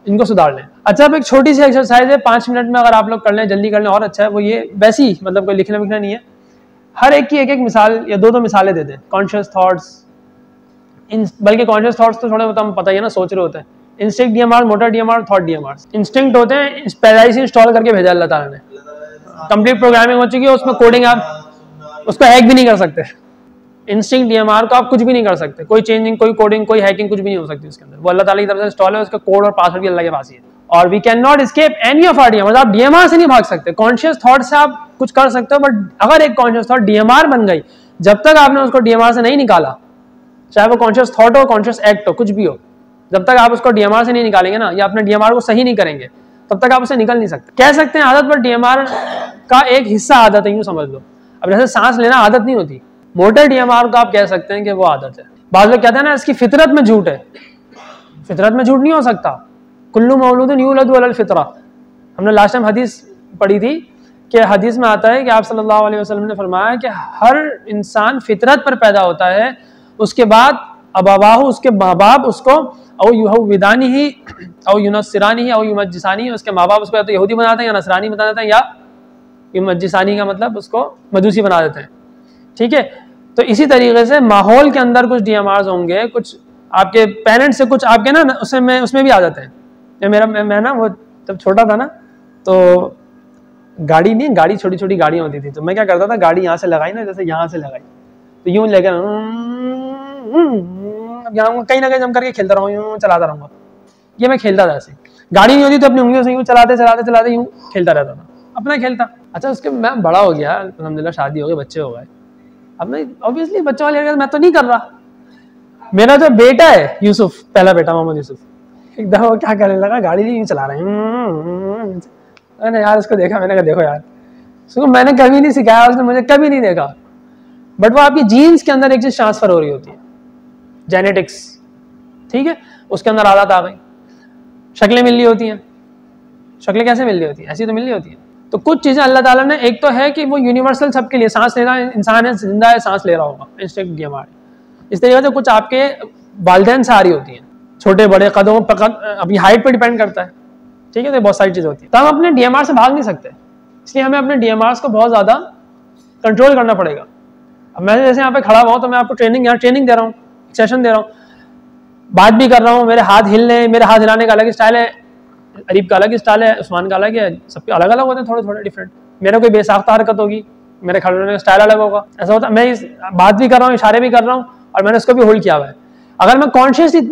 इनको सुधार लें। अच्छा, अब एक छोटी सी एक्सरसाइज है, 5 मिनट में अगर आप लोग कर लें, जल्दी कर लें और अच्छा है। वो ये वैसी मतलब कोई लिखना विखना नहीं है, हर एक की एक मिसाल या दो मिसालें दे दें। कॉन्शियस थॉट्स, बल्कि कॉन्शियस थॉट्स तो थोड़े मतलब पता ही है ना, सोच रहे होते हैं। Instinct DMR, motor DMR, thought DMR। Instinct होते हैं पैदाइशी इंस्टॉल करके भेजा अल्लाह ताला ने, कंप्लीट प्रोग्रामिंग हो चुकी है, उसमें कोडिंग आप उसको हैक भी नहीं कर सकते। इंस्टिंक्ट डीएमआर को आप कुछ भी नहीं कर सकते, कोई चेंजिंग, कोई कोडिंग, कोई हैकिंग कुछ भी नहीं हो सकती उसके अंदर। वो अल्लाह ताला की तरफ से इंस्टॉल है, उसका कोड और पासवर्ड भी अल्लाह के पास ही है। और we can not escape any of our DMR. आप डीएमआर से नहीं भाग सकते। कॉन्शियस थॉट से आप कुछ कर सकते हो, बट अगर एक कॉन्शियस थॉट डीएमआर बन गई, जब तक आपने उसको डीएमआर से नहीं निकाला, चाहे वो कॉन्शियस थॉट हो, कॉन्शियस एक्ट हो, कुछ भी हो, जब तक आप उसको डीएमआर से नहीं निकालेंगे ना, या अपने डीएमआर को सही नहीं करेंगे, तब तक आप उसे निकल नहीं सकते। कह सकते हैं आदत, पर डीएमआर का एक हिस्सा आदत है, यूं समझ लो। अब जैसे सांस लेना आदत नहीं होती, मोटर डीएमआर को आप कह सकते हैं कि वो आदत है। बाद लोग कहते हैं ना इसकी फितरत में झूठ है। फितरत में झूठ नहीं हो सकता। कुल्लू मौलूदुन यूलदु अलल फितरा। हमने लास्ट टाइम हदीस पढ़ी थी कि हदीस में आता है कि आप सल्लल्लाहु अलैहि वसल्लम ने फरमाया कि हर इंसान फितरत पर पैदा होता है, उसके बाद अबावाहु, उसके माँ बाप उसको औ युहविदानी ही औ युनस्सिरानी ही औ युमज्जिसानी ही, उसके माँ बाप उसको या तो यहूदी बनाते हैं या नसरानी बना देते हैं, या युमज्जिसानी का मतलब उसको मजूसी बना देते हैं। ठीक है, तो इसी तरीके से माहौल के अंदर कुछ डीएमआर होंगे, कुछ आपके पेरेंट्स से, कुछ आपके ना उसमें भी आ जाते हैं। मैं ना वो जब छोटा था ना, तो गाड़ी नहीं, गाड़ी छोटी छोटी गाड़ियाँ होती थी, तो मैं क्या करता था, गाड़ी यहाँ से लगाई ना, जैसे यहाँ से लगाई तो यूं लेकर यहाँ कहीं ना कहीं जम करके खेलता रहूँ, यूं चलाता रहूँगा। ये मैं खेलता था ऐसे। गाड़ी नहीं होती तो अपनी उंगलियों से यूं चलाते चलाते चलाते यूं खेलता रहता था, अपना खेलता। अच्छा, उसके मैं बड़ा हो गया, अल्हम्दुलिल्लाह शादी हो गई, बच्चे हो गए। अब मैं ऑब्वियसली बच्चों वाले मैं तो नहीं कर रहा। मेरा जो बेटा है यूसुफ, पहला बेटा मोहम्मद यूसुफ, एकदम वो क्या करने लगा, गाड़ी यूं चला रहे हैं। मैंने यार उसको देखा, मैंने कहा देखो यार, उसको मैंने कभी नहीं सिखाया, उसने मुझे कभी नहीं देखा, बट वो आपकी जीन्स के अंदर एक चीज ट्रांसफर हो रही होती है, जेनेटिक्स। ठीक है, उसके अंदर आदत आ गई। शक्लें मिल रही होती हैं, शक्लें कैसे मिल रही होती हैं, ऐसी तो मिल रही होती है। तो कुछ चीजें अल्लाह ताला ने, एक तो है कि वो यूनिवर्सल सबके लिए, सांस लेना, इंसान है, जिंदा है, सांस ले रहा होगा, इंस्टिंक्ट डीएमआर। इस तरीके से कुछ आपके वालिदैन से आ रही होती हैं, छोटे बड़े कदमों पर, अपनी हाइट पर डिपेंड करता है। ठीक है, तो बहुत सारी चीजें होती है। तो हम अपने डीएमआर से भाग नहीं सकते, इसलिए हमें अपने डीएमआर को बहुत ज्यादा कंट्रोल करना पड़ेगा। अब मैं जैसे यहाँ पे खड़ा हुआ हूँ, तो मैं आपको ट्रेनिंग दे रहा हूँ, सेशन दे रहा हूँ, बात भी कर रहा हूँ, मेरे हाथ हिल रहे हैं, मेरे हाथ हिलाने का अलग स्टाइल है, अरीब का अलग स्टाइल है, उस्मान का अलग है, सबके अलग अलग होते हैं, थोड़े थोड़े डिफरेंट। मेरा कोई बेसाख्ता हरकत होगी, मेरे खड़े होने का स्टाइल अलग होगा, ऐसा होता है। मैं बात भी कर रहा हूँ, इशारे भी कर रहा हूँ, और मैंने उसको भी होल्ड किया हुआ है। अगर मैं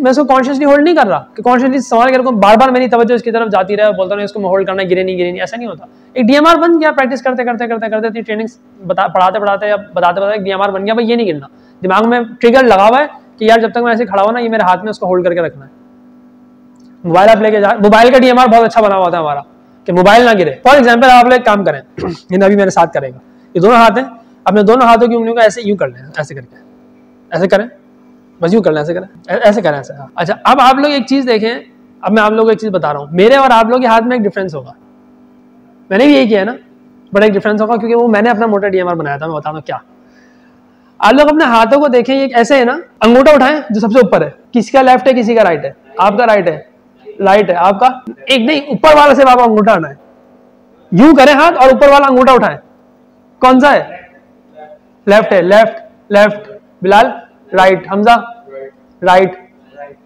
उसको कॉन्शियसली होल्ड नहीं कर रहा, कि कॉन्शियसली सवाल कर, बार बार मेरी तवज्जो इसकी तरफ जाती रहे, बोलता हूँ इसको मैं होल्ड करना, गिरे नहीं, ऐसा नहीं होता। एक डीएमआर बन गया, प्रैक्टिस करते करते ट्रेनिंग पढ़ाते या बताते डीएमआर बन गया, भाई ये नहीं गिरना। दिमाग में ट्रिगर लगा हुआ है कि यार जब तक मैं ऐसे खड़ा हुआ ना, ये मेरे हाथ में उसको होल्ड करके रखना है। मोबाइल आप लेके जा, मोबाइल का डीएमआर बहुत अच्छा बना हुआ था हमारा, कि मोबाइल ना गिरे। फॉर एग्जाम्पल आप लोग एक काम करें, ये अभी मेरे साथ करेगा, ये दोनों हाथ हैं, अपने दोनों हाथों की उंगलियों को ऐसे यूं कर लें, ऐसे करके, ऐसे करें, बस यूं कर लें, ऐसे करें, ऐसे करें, ऐसे। अच्छा, अब आप लोग एक चीज देखें, अब मैं आप लोगों को एक चीज बता रहा हूँ, मेरे और आप लोग के हाथ में एक डिफरेंस होगा। मैंने भी यही किया है ना, बड़ा एक डिफरेंस होगा, क्योंकि वो मैंने अपना मोटा डीएमआर बनाया था। मैं बताता हूँ क्या। आप लोग अपने हाथों को देखें, ये ऐसे है ना, अंगूठा उठाएं जो सबसे ऊपर है, किसी का लेफ्ट है, किसी का राइट है। आपका राइट है, राइट है आपका, एक नहीं, ऊपर वाला से आप अंगूठा उठाएं, यूं करें हाथ और ऊपर वाला अंगूठा उठाएं। कौन सा है? लेफ्ट है, left left. Bilal right, Hamza right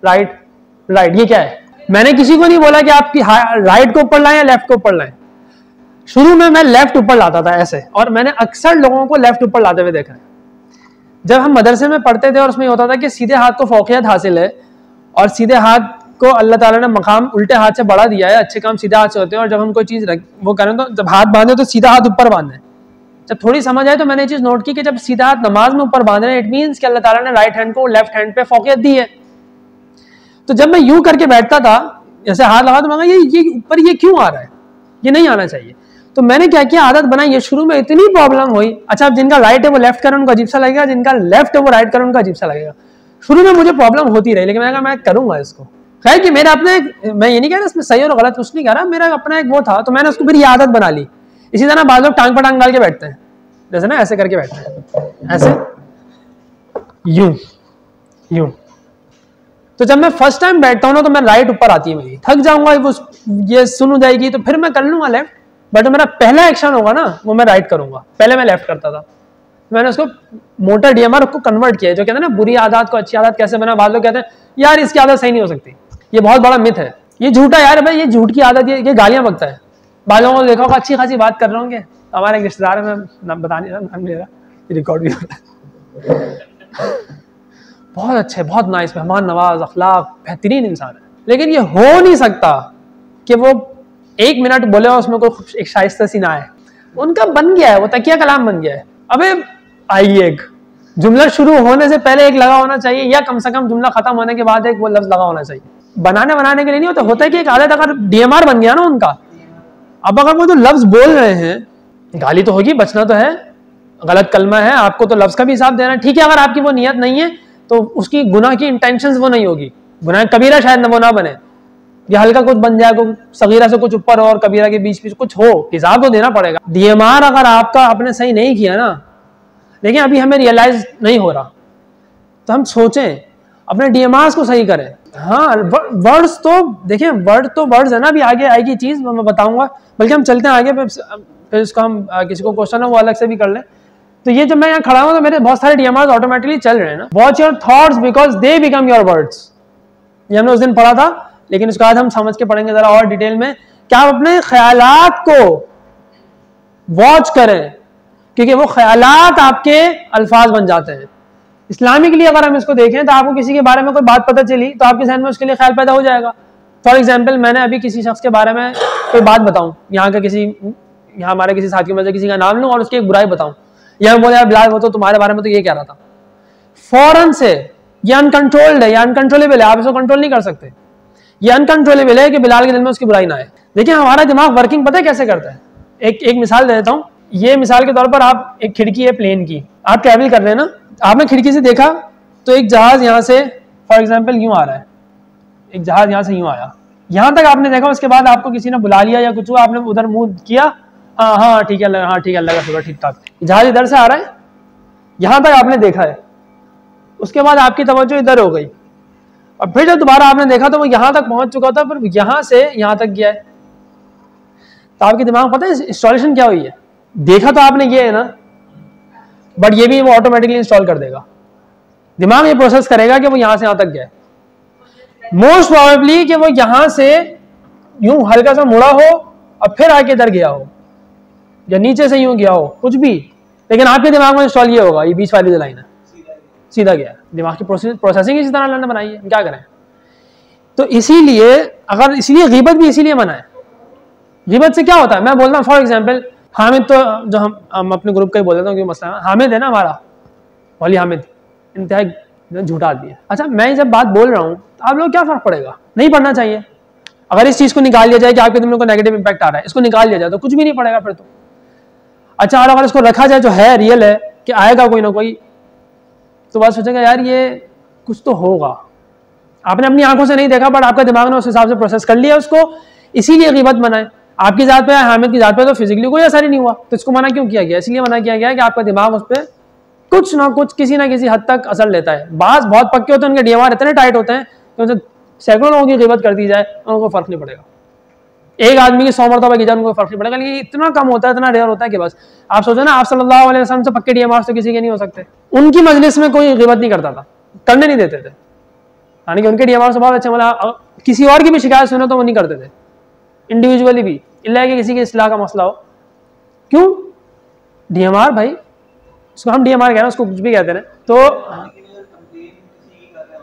right right. ये क्या है? मैंने किसी को नहीं बोला कि आपकी राइट को ऊपर लाएं या लेफ्ट को ऊपर लाएं। शुरू में मैं लेफ्ट ऊपर लाता था ऐसे, और मैंने अक्सर लोगों को लेफ्ट ऊपर लाते हुए देखा है। जब हम मदरसे में पढ़ते थे और उसमें होता था कि सीधे हाथ को फौकियत हासिल है, और सीधे हाथ को अल्लाह ताला ने मकाम उल्टे हाथ से बढ़ा दिया है, अच्छे काम सीधे हाथ से होते हैं। और जब हम कोई चीज वो करें, तो जब हाथ बांधे तो सीधा हाथ ऊपर बांधे। जब थोड़ी समझ आए तो मैंने ये चीज नोट की कि जब सीधा हाथ नमाज में ऊपर बांध रहे हैं, इट मींस कि अल्लाह ताला ने राइट हैंड को लेफ्ट हैंड पे फौकियत दी है। तो जब मैं यूं करके बैठता था, जैसे हाथ लगा, तो मैं ये ऊपर ये क्यों आ रहा है, ये नहीं आना चाहिए। तो मैंने क्या किया, आदत बनाई। ये शुरू में इतनी प्रॉब्लम हुई। अच्छा, अब जिनका राइट है वो लेफ्ट करें, उनको अजीब सा लगेगा, जिनका लेफ्ट है वो राइट करें, उनको अजीब सा लगेगा। शुरू में मुझे प्रॉब्लम होती रही, लेकिन मैंने कहा मैं करूंगा इसको। खैर कि मेरा अपना मैं ये नहीं कह रहा इसमें सही और गलत कुछ नहीं कह रहा, मेरा अपना एक वो था, तो मैंने उसको फिर ये आदत बना ली। इसी तरह बाद लोग टांग पर टांग डाल के बैठते हैं, जैसे ना ऐसे करके बैठते हैं, ऐसे यूं यूं। तो जब मैं फर्स्ट टाइम बैठता हूँ ना, तो मैं राइट ऊपर आती है मेरी, थक जाऊंगा, वो ये सुन हो जाएगी, तो फिर मैं कर लूंगा लेफ्ट। बट मेरा पहला एक्शन होगा ना, वो मैं राइट करूंगा। पहले मैं लेफ्ट करता था। मैंने उसको मोटा डीएमआर को कन्वर्ट किया। जो कहते हैं ना बुरी आदत को अच्छी आदत कैसे बना, बाद लोग कहते हैं यार इसकी आदत सही नहीं हो सकती। ये बहुत बड़ा मिथ है, ये झूठा यार भाई, ये झूठ की आदत, ये गालियां बकता है। बालों को देखा होगा अच्छी खासी बात कर रहे होंगे। हमारे एक रिश्तेदार है, मैं नाम बताने नाम ले रहा, रिकॉर्ड भी हो रहा है। बहुत अच्छे, बहुत नाइस, मेहमान नवाज, अखलाक, बेहतरीन इंसान है, लेकिन ये हो नहीं सकता कि वो 1 मिनट बोले और उसमें कोई एक शाइस्ता सी ना आए। उनका बन गया है, वो तकिया कलाम बन गया है। अबे आइए, एक जुमला शुरू होने से पहले एक लगा होना चाहिए, या कम से कम जुमला खत्म होने के बाद एक वो लफ्ज लगा होना चाहिए। बनाने के लिए नहीं होता, होता है कि एक आदत अगर डीएमआर बन गया ना उनका, अब अगर वो जो लफ्ज बोल रहे हैं, गाली तो होगी, बचना तो है, गलत कलमा है, आपको तो लफ्ज का भी हिसाब देना है, ठीक है। अगर आपकी वो नियत नहीं है तो उसकी गुनाह की इंटेंशंस वो नहीं होगी, गुनाह कबीरा शायद वो ना बने, या हल्का कुछ बन जाए, को सगीरा से कुछ ऊपर और कबीरा के बीच बीच कुछ हो, हिसाब तो देना पड़ेगा। डीएमआर अगर आपका आपने सही नहीं किया ना, लेकिन अभी हमें रियलाइज नहीं हो रहा, तो हम सोचें अपने डीएमआर को सही करें। हाँ, वर्ड्स तो देखें, वर्ड तो वर्ड्स है ना, अभी आगे आएगी चीज मैं बताऊंगा, बल्कि हम चलते हैं आगे, फिर इसको हम किसी को क्वेश्चन है वो अलग से भी कर लें। तो ये जब मैं यहाँ खड़ा हूँ तो मेरे बहुत सारे डीएमआर ऑटोमेटिकली चल रहे हैं ना। Watch your thoughts because they become your words, ये हमने उस दिन पढ़ा था, लेकिन उसके बाद हम समझ के पढ़ेंगे जरा और डिटेल में, क्या आप अपने ख्यालात को वॉच करें, क्योंकि वो ख्यालात आपके अल्फाज बन जाते हैं। इस्लामिकली अगर हम इसको देखें तो आपको किसी के बारे में कोई बात पता चली तो आपके जहन में उसके लिए ख्याल पैदा हो जाएगा। फॉर एग्जाम्पल, मैंने अभी किसी शख्स के बारे में कोई बात बताऊं, यहाँ हमारे किसी साथी में से किसी का नाम लूं और उसकी एक बुराई बताऊं, या बोले यार बिलाल वो तो तुम्हारे बारे में तो ये कह रहा था, फौरन से ये अनकंट्रोल्ड है, ये अनकंट्रोलेबल है, आप इसको कंट्रोल नहीं कर सकते। ये अनकंट्रोलेबल है कि बिलाल के दिल में उसकी बुराई ना आए। देखिए हमारा दिमाग वर्किंग पता है कैसे करता है। एक मिसाल दे देता हूँ। ये मिसाल के तौर पर आप, एक खिड़की है प्लेन की, आप ट्रैवल कर रहे हैं ना, आपने खिड़की से देखा तो एक जहाज यहाँ से फॉर एग्जाम्पल यूं आ रहा है, एक जहाज यहाँ से यूं आया, यहाँ तक आपने देखा, उसके बाद आपको किसी ने बुला लिया या कुछ हुआ, आपने उधर मुंह किया, हाँ ठीक है, हाँ ठीक है, अल्लाह का शुक्र, ठीक ठाक, जहाज इधर से आ रहा है, यहाँ तक आपने देखा है। उसके बाद आपकी तवज्जो इधर हो गई, और फिर जब दोबारा आपने देखा तो वो यहाँ तक पहुंच चुका था, फिर यहाँ से यहाँ तक गया है। तो आपके दिमाग पता है इंस्टॉलेशन क्या हुई है। देखा तो आपने ये है ना, बट ये भी वो ऑटोमेटिकली इंस्टॉल कर देगा। दिमाग ये प्रोसेस करेगा कि वो यहां से यहां तक गया, मोस्ट प्रोबेबली कि वो यहां से यूं हल्का सा मुड़ा हो और फिर आके इधर गया हो, या नीचे से यूं गया हो, कुछ भी, लेकिन आपके दिमाग में इंस्टॉल ये होगा, ये बीच वाली जो लाइन है सीधा गया। दिमाग की प्रोसेसिंग इसी तरह अल्लाह ने बनाई है, क्या करें। तो इसीलिए इसीलिए गीबत भी इसीलिए मना है। गीबत से क्या होता है, मैं बोलता हूँ फॉर एग्जाम्पल, हामिद, तो जो हम अपने ग्रुप का ही बोल देता हूँ, क्यों मसला है, हामिद है ना हमारा, मौली हामिद इंतहाई झूठा आदमी है। अच्छा, मैं जब बात बोल रहा हूँ तो आप लोग क्या फर्क पड़ेगा, नहीं पढ़ना चाहिए। अगर इस चीज को निकाल लिया जाए कि आपके दिमाग को नेगेटिव इंपैक्ट आ रहा है, इसको निकाल लिया जाए तो कुछ भी नहीं पड़ेगा फिर तो। अच्छा, और अगर इसको रखा जाए जो है रियल है कि आएगा कोई ना कोई, तो बात सोचेगा यार ये कुछ तो होगा। आपने अपनी आंखों से नहीं देखा, बट आपका दिमाग ने उस हिसाब से प्रोसेस कर लिया उसको, इसीलिए गीबत मना है। आपकी जात पे, हामिद की जात पे तो फिजिकली कोई असर ही नहीं हुआ, तो इसको मना क्यों किया गया, इसलिए मना किया गया कि आपका दिमाग उस पर कुछ ना कुछ, किसी ना किसी हद तक असर लेता है। बाज बहुत पक्के होते हैं, उनके डीएमआर इतने टाइट होते हैं कि उनसे सैकड़ों लोगों की गीबत कर दी जाए उनको फर्क नहीं पड़ेगा। एक आदमी की 100 मरतबा की जाए उनको फर्क नहीं पड़ेगा, लेकिन इतना कम होता है, इतना रेयर होता है कि बस आप सोचो ना, आप सल्लल्लाहु अलैहि वसल्लम से पक्के डीएमआर तो किसी के नहीं हो सकते। उनकी मजलिस में कोई गीबत नहीं करता था, करने नहीं देते थे, यानी कि उनके डीएमआर से बहुत अच्छे, मतलब किसी और की भी शिकायत सुने तो वो नहीं करते थे इंडिविजुअली भी, इल्ला कि किसी के इस्लाह का मसला हो। क्यों? डीएमआर भाई, उसको हम डीएमआर कह रहे हैं, उसको कुछ भी कहते हैं, तो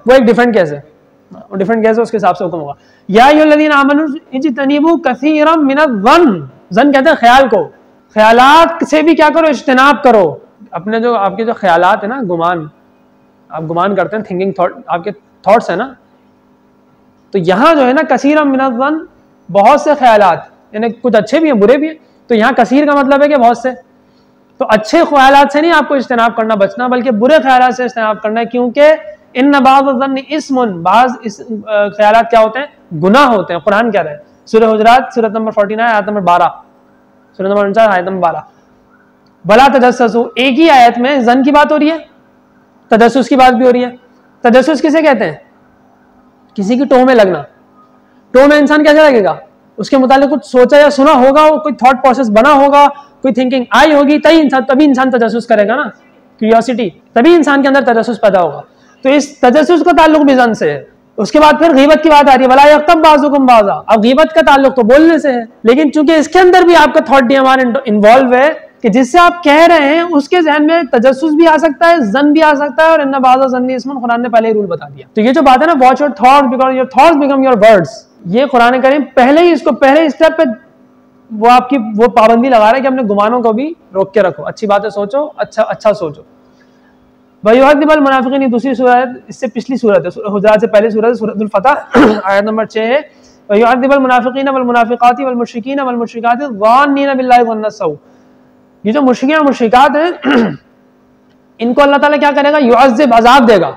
वो एक डिफरेंट केस है, वो डिफरेंट केस है, उसके हिसाब से हुक्म होगा। या अय्युहल्लज़ीना आमनू इज्तनिबू कसीरम मिनज़्ज़न, ज़न कहते हैं ख्याल को, ख्यालात से भी क्या करो, इज्तिनाब करो। अपने जो आपके जो ख्यालात है ना, गुमान, आप गुमान करते हैं, थिंकिंग थॉट, आपके थॉट्स है ना, तो यहाँ जो है ना कसीरम मिनज़्ज़न, बहुत से ख्यालात, यानी कुछ अच्छे भी हैं बुरे भी हैं, तो यहाँ कसीर का मतलब है कि बहुत से। तो अच्छे ख्यालात से नहीं आपको इज्तिनाब करना, बचना, बल्कि बुरे ख्यालात से इज्तिनाब करना है, क्योंकि इन बाज़ इस्मुन, बाज़ ख्यालात क्या होते हैं, गुनाह होते हैं। कुरान कह रहा है, सूरह हुजरात सूरत नंबर 49 आयत नंबर 12, सूरह नंबर 49 आयत नंबर 12, भला तजस्सुस, एक ही आयत में जन की बात हो रही है, तजस्सुस की बात भी हो रही है। तजस्सुस किसे कहते हैं? किसी की टोह में लगना। टोह में इंसान कैसे लगेगा, उसके मुतालिक कुछ सोचा या सुना होगा, वो कोई थॉट प्रोसेस बना होगा, कोई थिंकिंग आई होगी, तभी इंसान तजस्सुस करेगा ना, क्यूरियोसिटी, तभी इंसान के अंदर तजस्सुस पैदा होगा। तो इस तजस्सुस का ताल्लुक भी जन से है, उसके बाद फिर गीबत की बात आ रही है, वला यग़्तब बाज़ुकुम बाज़ा। अब गीबत का ताल्लुक तो बोलने से है, लेकिन चूंकि इसके अंदर भी आपका थॉट डीएमआर इन्वॉल्व है कि जिससे आप कह रहे हैं उसके ज़हन में तजस्सुस भी आ सकता है, जन भी आ सकता है, और इन्ना बाज़ा ज़न्नी इस्मुन, कुरान ने पहले ही रूल बता दिया। तो ये जो बात है ना, watch your thoughts because your thoughts become your words, ये कुरान करीम पहले ही इसको पहले स्टेप पे वो आपकी वो पाबंदी लगा रहा है कि अपने गुमानों को भी रोक के रखो, अच्छी बातें सोचो, अच्छा सोचो। वयुअज़्ज़िबुल मुनाफ़िक़ीन, दूसरी सूरत, इससे पिछली सूरत है, हुज़ुरात से पहले सूरत, सूरतुल फतह, आयत नंबर 6 है, वयुअज़्ज़िबुल मुनाफ़िक़ीन वल मुनाफ़िक़ाति वल मुश्रिकीन वल मुश्रिकाति ज़ान्नीना बिल्लाहि ज़न्न सऊ। ये जो मुश्रिकीन और मुश्रिकात हैं, इनको अल्लाह ताला क्या करेगा, युअज़्ज़िब, अज़ाब देगा।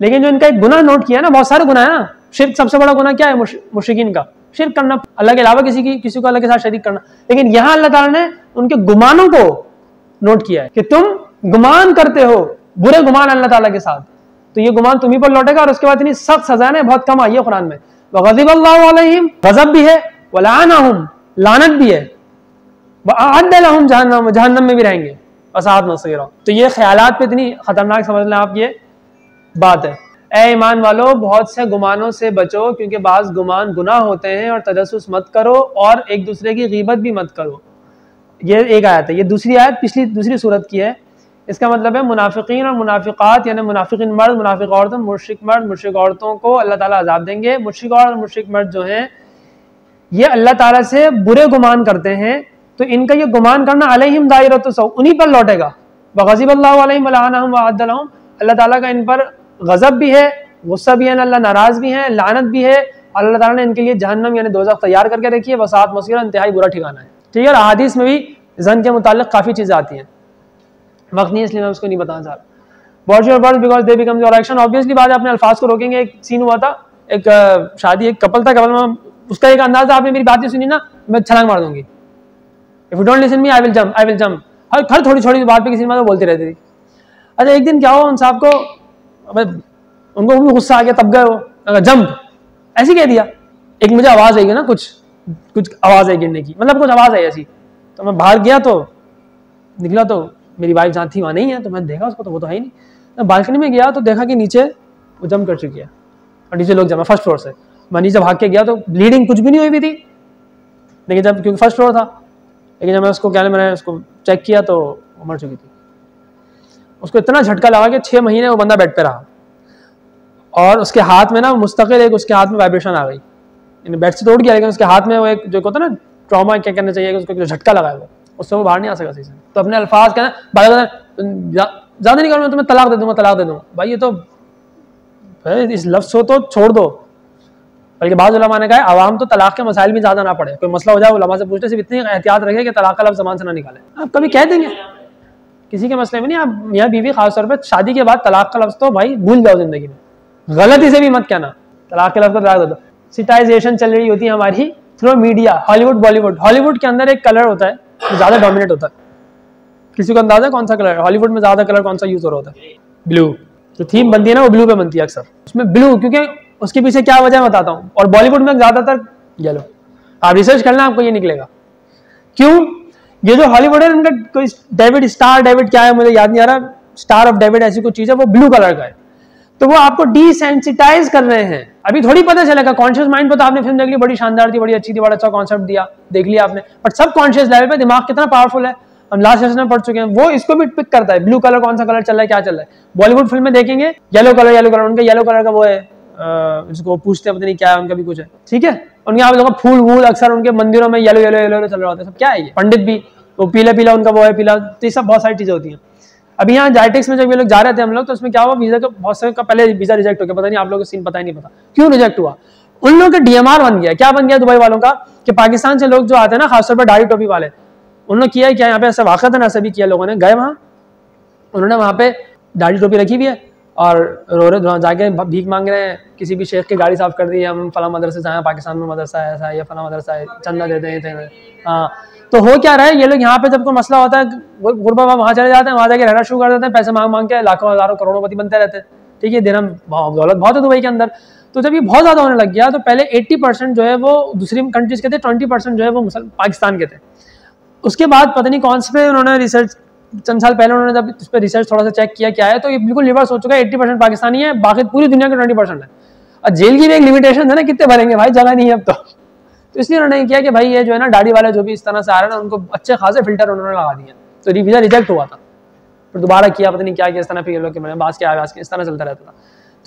लेकिन जो इनका एक गुनाह नोट किया है ना, बहुत सारे गुनाह है ना, शिर्क सबसे बड़ा गुनाह क्या है मुश्रिकीन का, शिर्क करना, अल्लाह के अलावा किसी को अल्लाह के साथ शरीक करना। लेकिन यहाँ अल्लाह ताला ने उनके गुमानों को नोट किया है कि तुम गुमान करते हो, बुरे गुमान अल्लाह ताला के साथ, तो ये गुमान तुम्हीं पर लौटेगा, और उसके बाद इतनी सख्त सजा है, बहुत कम आई है कुरान में। वग़ज़िबल्लाहु अलैहिम, गज़ब भी है, वलअनहुम, लानत भी है, वअअद्द लहुम जहन्नम, जहन्नम में भी रहेंगे, वसाअत मसीरा। तो ये ख्यालात पे इतनी खतरनाक समझ लें आप ये बात है। ए ईमान वालों, बहुत से गुमानों से बचो, क्योंकि बाज़ गुमान गुनाह होते हैं, और तजस्सुस मत करो, और एक दूसरे की गीबत भी मत करो। ये एक आयत है। ये दूसरी आयत पिछली दूसरी सूरत की है। इसका मतलब है मुनाफिकीन और मुनाफिकात, यानी मुनाफिकीन मर्द, मुनाफिक औरतों, मुश्रिक मर्द, मुश्रिक औरतों को अल्लाह ताला अजाब देंगे। मुश्रिक और मुश्रिक मर्द जो हैं, ये अल्लाह ताला से बुरे गुमान करते हैं, तो इनका ये गुमान करना अलैहिम दायरतु सौ, उन्हीं पर लौटेगा। वग़ज़िबल्लाहु अलैहिम वलअनहुम वअद्द लहुम, अल्लाह ताला का इन पर गज़ब भी है, गुस्सा भी है, अल्लाह नाराज भी है, लानत भी है। अल्लाह ताला ने इनके लिए जहन्नम यानी दोज़ख तैयार करके रखी है, वसाअत मसीरा, इंतहाई बुरा ठिकाना है। ठीक है, और हदीस में भी ज़न के मुताल्लिक़ काफ़ी चीज़ें आती हैं, वक्त नहीं इसलिए मैं उसको नहीं बताना चाह रहा। Watch your words because they become your action. Obviously बात है, अपने अल्फाज को रोकेंगे। एक सीन हुआ था, एक शादी, एक कपल था, कपल में उसका एक अंदाज़ा, आपने मेरी बातें सुनी ना, मैं छलांग मार दूंगी, if you don't listen me I will jump. हर थोड़ी छोटी बात पे किसी ने बोलती रहती थी। अच्छा, एक दिन क्या हुआ, उन साहब को, उनको भी गुस्सा आ गया, तब गए वो जंप, ऐसे कह दिया। एक मुझे आवाज़ आई ना, कुछ आवाज़ आई गिरने की, मतलब कुछ आवाज़ आई ऐसी, तो मैं बाहर गया, तो निकला तो मेरी वाइफ जहाँ थी वहाँ नहीं है, तो मैंने देखा उसको, तो वो तो है ही नहीं। मैं बालकनी में गया तो देखा कि नीचे वो जंप कर चुकी है, और नीचे लोग जमा, फर्स्ट फ्लोर से। मैं नीचे भाग के गया तो ब्लीडिंग कुछ भी नहीं हुई भी थी, लेकिन जब, क्योंकि फर्स्ट फ्लोर था, लेकिन जब मैं उसको मैंने उसको चेक किया तो वो मर चुकी थी। उसको इतना झटका लगा कि 6 महीने वो बंदा बेड पे रहा, और उसके हाथ में ना मुस्तकिल एक उसके हाथ में वाइब्रेशन आ गई, बेड से तोड़ गया, लेकिन उसके हाथ में वो एक जो होता है ना ट्रॉमा, क्या कहना चाहिए, उसको जो झटका लगा है, उससे वो बाहर नहीं आ सका सही से। तो अपने अल्फाज कहना, ज़्यादा नहीं करूँगा, तुम्हें तलाक दे दूँगा। भाई ये तो इस लफ्ज़ को तो छोड़ दो। बल्कि बाज़ उलमा ने कहा आवाम तो तलाक के मसाइल में ज़्यादा ना पड़े, कोई मसला हो जाए उलमा से पूछते, सिर्फ इतनी एहतियात रखे कि तलाक का लफ्ज़ ज़बान से ना निकाले। आप कभी कह देंगे किसी के मसले में नहीं, आप मियाँ बीवी खासतौर पर शादी के बाद तलाक का लफ्ज़ तो भाई भूल जाओ ज़िंदगी में, गलती से भी मत कहना, तलाक के लफ्ज़ को तलाक दे दो। सिटाइजेशन चल रही होती है हमारी through media, Hollywood Bollywood. Hollywood के अंदर एक कलर होता है जो ज़्यादा डोमिनेट होता है, किसी को अंदाजा कौन सा कलर है हॉलीवुड में ज़्यादा कलर कौन सा यूज़ हो रहा होता है? ब्लू। जो थीम बनती है ना वो ब्लू पे बनती है अक्सर, उसमें ब्लू, क्योंकि उसके पीछे क्या वजह मैं बताता हूँ। और बॉलीवुड में ज़्यादातर येलो, आप रिसर्च करना आपको ये निकलेगा। क्यों? ये जो हॉलीवुड है उनका कोई डेविड क्या है मुझे याद नहीं आ रहा, स्टार ऑफ डेविड ऐसी कोई चीज़ है, वो ब्लू कलर का है। तो वो आपको डिसेंसिटाइज कर रहे हैं। अभी थोड़ी पता चलेगा, कॉन्शियस माइंड पे तो आपने फिल्म देख ली, बड़ी शानदार थी, बड़ी अच्छी थी, बड़ा अच्छा कॉन्सेप्ट दिया, देख लिया आपने, बट सब कॉन्शियस लेवल पे दिमाग कितना पावरफुल है हम लास्ट सेशन में पढ़ चुके हैं, वो इसको भी पिक करता है। ब्लू कलर कौन सा कलर चल रहा है, क्या चल रहा है। बॉलीवुड फिल्म में देखेंगे येलो कलर, उनका येलो कलर का वो है, इसको पूछते हैं पता नहीं क्या है, उनका भी कुछ है, ठीक है। उनके यहाँ पे फूल वूल अक्सर उनके मंदिरों में येलो चल रहा होता है, सब क्या है ये। पंडित भी वो पीला उनका वो है पीला, तो ये सब बहुत सारी चीजें होती हैं। अभी यहाँ जाइटेक्स में जब ये लोग जा रहे थे हम लोग, तो उसमें क्या हुआ, वीजा का बहुत सारे का पहले वीजा रिजेक्ट हो गया, पता नहीं आप लोगों को सीन पता ही नहीं, पता क्यों रिजेक्ट हुआ। उन लोगों का डीएमआर बन गया, क्या बन गया दुबई वालों का, कि पाकिस्तान से लोग जो आते हैं ना, खासतौर पर दाढ़ी टोपी वाले, उन्होंने किया क्या, यहाँ पे ऐसा वाक़ा था ना, ऐसा भी किया लोगों ने, गए वहाँ, उन्होंने वहाँ पे दाढ़ी टोपी रखी हुई है और रो रहे जाके भीख मांग रहे हैं, किसी भी शेख की गाड़ी साफ कर दी, हम फला मदरसे से आए, पाकिस्तान में मदरसा है ऐसा, या फला मदरसा है, चंदा देते हैं। हाँ, तो हो क्या रहा है, ये लोग यहाँ पे जब कोई मसला होता है, गुरबा वहाँ चले जाते हैं, वहाँ जाके रहना शुरू कर देते हैं, पैसे मांग के लाखों हजारों करोड़ोंपति बनते रहते हैं, ठीक है। दिन दौलत बहुत है दुबई के अंदर। तो जब ये बहुत ज़्यादा होने लग गया, तो पहले 80% जो है वो दूसरी कंट्रीज के थे, 20% जो है वो पाकिस्तान के थे। उसके बाद पता नहीं कौन से पे उन्होंने रिसर्च, चंद साल पहले उन्होंने जब इस पर रिसर्च थोड़ा सा चेक किया क्या है, तो ये बिल्कुल रिवर्स हो चुका है, 80% पाकिस्तानी है, बाकी पूरी दुनिया के 20% है। और जेल की भी एक लिमिटेशन है ना, कितने भरेंगे भाई, जगह नहीं है अब तो इसलिए उन्होंने किया कि भाई ये जो है ना दाढ़ी वाले जो भी इस तरह से आ रहे हैं ना, उनको अच्छे खासे फिल्टर उन्होंने लगा दिए, तो वीजा रिजेक्ट हुआ था, फिर दोबारा किया, पता नहीं क्या किया इस तरह, फिर लोग के बास के आवाज के इस तरह चलता रहता था।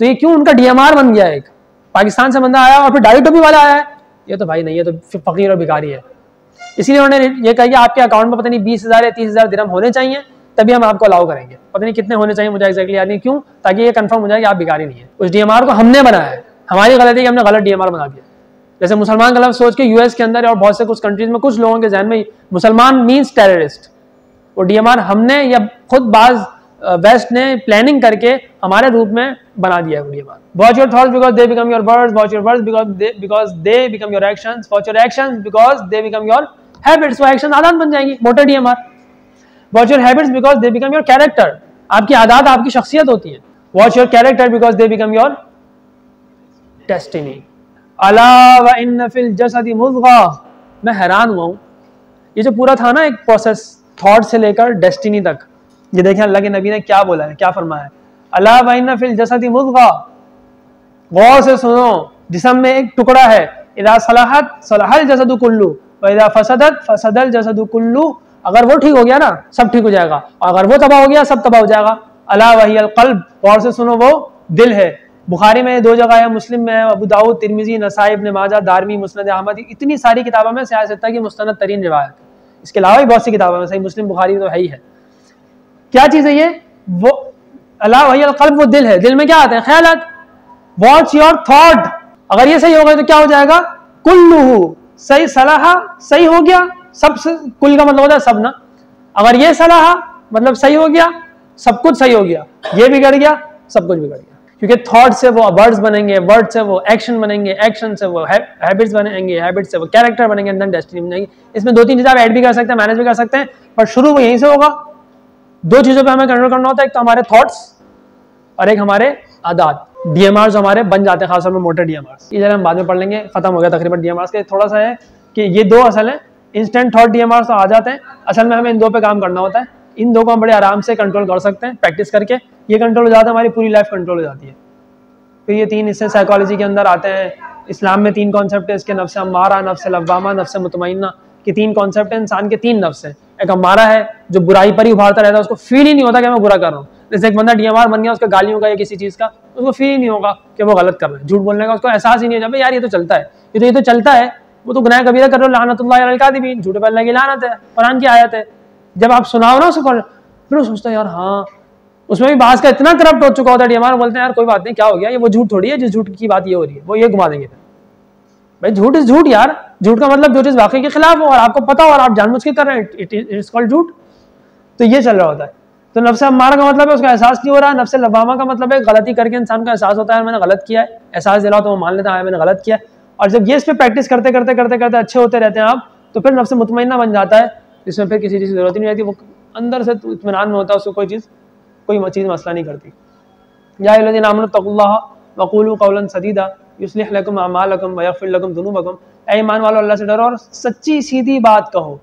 तो ये क्यों उनका DMR बन गया, एक पाकिस्तान से बंदा आया और फिर दाढ़ी टोपी वाला आया है, ये तो भाई नहीं, ये तो फकीर और भिखारी है। इसीलिए उन्होंने ये कहा कि आपके अकाउंट में पता नहीं 20,000 या 30,000 दिरहम होने चाहिए, तभी हम आपको अलाउ करेंगे, पता नहीं कितने होने चाहिए मुझे एक्जैक्टली याद नहीं, क्यों, ताकि ये कंफर्म हो जाए कि आप भिखारी नहीं है। उस DMR को हमने बनाया है, हमारी गलती है कि हमने गलत DMR बना दिया। जैसे मुसलमान गलत सोच के US के अंदर और बहुत से कुछ कंट्रीज में कुछ लोगों के जहन में मुसलमान मीन्स टेररिस्ट, वो DMR हमने या खुद बाज वेस्ट ने प्लानिंग करके हमारे रूप में बना दिया है DMR। Watch your thoughts because they become your words, watch your words because they become your actions, watch your actions because they become your habits, वो एक्शन आदत बन जाएंगी, motor DMR। Watch your habits because they become your character, आपकी आदत आपकी शख्सियत होती है। Watch your character because they become your destiny. अला व इन्न फिल जसदी मुज़गा, मैं हैरान हुआ हूँ, ये जो पूरा था ना एक प्रोसेस थॉट से लेकर डेस्टिनी तक, ये देखें अल्लाह के नबी ने क्या बोला है, क्या फरमाया है, अला व इन्न फिल जसदी मुज़गा, गौर से सुनो, जिस्म में एक टुकड़ा है, इदा सलाहत सलाहल जसदु कुल्लू व इदा फसदत फसदल जसदु कुल्लू, अगर वो ठीक हो गया ना सब ठीक हो जाएगा, और अगर वो तबाह हो गया सब तबाह हो जाएगा। अला वहियल क़ल्ब, गौर से सुनो, वो दिल है। बुखारी में 2 जगह है, मुस्लिम में है, अबू दाऊद, तिरमिजी, नसाई, इब्न माजा, दारमी, मुस्नद अहमद, इतनी सारी किताबों में सियासत की मुस्तनद तरीन रिवायत, इसके अलावा भी बहुत सी किताबों में, सही मुस्लिम बुखारी तो है ही है। क्या चीज़ है ये, वो अला वहियल क़ल्ब, वो दिल है, दिल में क्या आते हैं, ख्यालात। वॉच योर थॉट, अगर ये सही होगा तो क्या हो जाएगा, कुल्लुहु, सही सलाह, सही हो गया सब, कुल का मतलब होता है सब ना, अगर ये सलाह मतलब सही हो गया, सब कुछ सही हो गया, ये बिगड़ गया सब कुछ बिगड़ गया, क्योंकि थॉट से वो वर्ड्स बनेंगे, वर्ड से वो एक्शन बनेंगे, एक्शन से वो हैबिट्स बनेंगे, हैबिट्स से वो कैरेक्टर बनेंगे, देन डेस्टिनी बनेगी। इसमें 2-3 चीजें आप ऐड भी कर सकते हैं, मैनेज भी कर सकते हैं, पर शुरू वो यहीं से होगा। 2 चीजों पे हमें कंट्रोल करना होता है, एक तो हमारे थॉट्स और एक हमारे आदात। DMRs हमारे बन जाते हैं, खासतौर में मोटर DMRs, ये जरा हम बाद में पढ़ लेंगे, खत्म हो गया तकरीबन DMRs के। थोड़ा सा है कि ये 2 असल है, इंस्टेंट थॉट DMRs तो आ जाते हैं, असल में हमें इन 2 पे काम करना होता है। इन 2 को हम बड़े आराम से कंट्रोल कर सकते हैं प्रैक्टिस करके, ये कंट्रोल हो जाता है, हमारी पूरी लाइफ कंट्रोल हो जाती है। फिर ये 3 हिस्से साइकोलॉजी के अंदर आते हैं, इस्लाम में 3 कॉन्सेप्ट है इसके, नफ्स अम्मारा, नफ्स लव्वामा, नफ्स मुतमइन्ना के 3 कॉन्सेप्ट है। इंसान के 3 नफ्स हैं, एक अम्मारा है जो बुराई पर ही उभारता रहता है, उसको फील ही नहीं होता कि मैं बुरा कर रहा हूँ। जैसे एक बंदा DMR बन गया, उसका गालियों का या किसी चीज़ का उसको फील ही नहीं होगा कि वो गलत कर रहा है, झूठ बोलने का उसको एहसास ही नहीं हो, यार ये तो चलता है, ये तो चलता है, वो तो गुनाह कबीरा कर रहे हो, लानतुल्लाह अलल कादिबीन, झूठ बोलने की लानत है, कुरान की आयत है। जब आप सुनाओ ना उसको, फिर वो सोचता है यार हाँ, उसमें भी बात का इतना करप्ट हो चुका होता है DMR, बोलते हैं यार कोई बात नहीं, क्या हो गया, ये वो झूठ थोड़ी है, जिस झूठ की बात ये हो रही है वो ये घुमा देंगे। भाई झूठ इज झूठ यार, झूठ का मतलब जो चीज़ वाकई के खिलाफ हो और आपको पता हो और आप जानबूझ के कर रहे हैं, इट इज कॉल्ड झूठ। तो ये चल रहा होता है। तो नफ्स अम्मारा का मतलब है उसका एहसास नहीं हो रहा, नफ्स लव्वामा का मतलब है गलती करके इंसान का एहसास होता है मैंने गलत किया है, एहसास दिलाओ तो वो मान लेता है मैंने गलत किया है। और जब ये इस पर प्रैक्टिस करते करते करते करते अच्छे होते रहते हैं आप, तो फिर नफ्स मुतमइन्ना बन जाता है, जिसमें फिर किसी चीज़ की जरूरत ही नहीं रहती, वो अंदर से इत्मीनान में होता है, उसको कोई चीज़ मसला नहीं करती। या अय्युहल्लज़ीना आमनू तक़ुल्लाह वक़ूलू क़ौलन सदीदा युस्लिह लकुम अमालकुम व यग़फ़िर लकुम ज़ुनूबकुम, ऐ ईमान वालों अल्लाह से डरो और सच्ची सीधी बात कहो,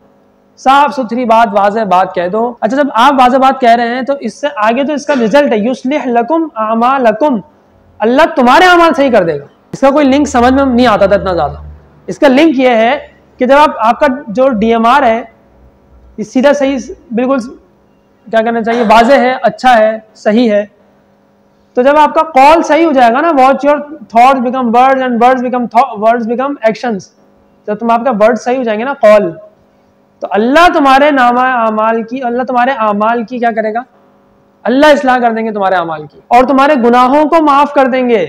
साफ सुथरी बात, वाज़ेह बात कह दो। अच्छा, जब आप वाज़ेह बात कह रहे हैं तो इससे आगे तो इसका रिजल्ट है युस्लिह लकुम अमालकुम, अल्लाह तुम्हारे अमाल सही कर देगा। इसका कोई लिंक समझ में नहीं आता था इतना ज़्यादा। इसका लिंक ये है कि जब आपका जो DMR है सीधा सही, बिल्कुल क्या करना चाहिए, वाज़ेह है, अच्छा है, सही है, तो जब आपका कॉल सही हो जाएगा ना, watch your thoughts become words and words become actions, जब तुम आपका वर्ड सही हो जाएंगे ना, कॉल, तो अल्लाह तुम्हारे अल्लाह तुम्हारे अमाल की क्या करेगा, अल्लाह इस्लाह कर देंगे तुम्हारे अमाल की, और तुम्हारे गुनाहों को माफ कर देंगे।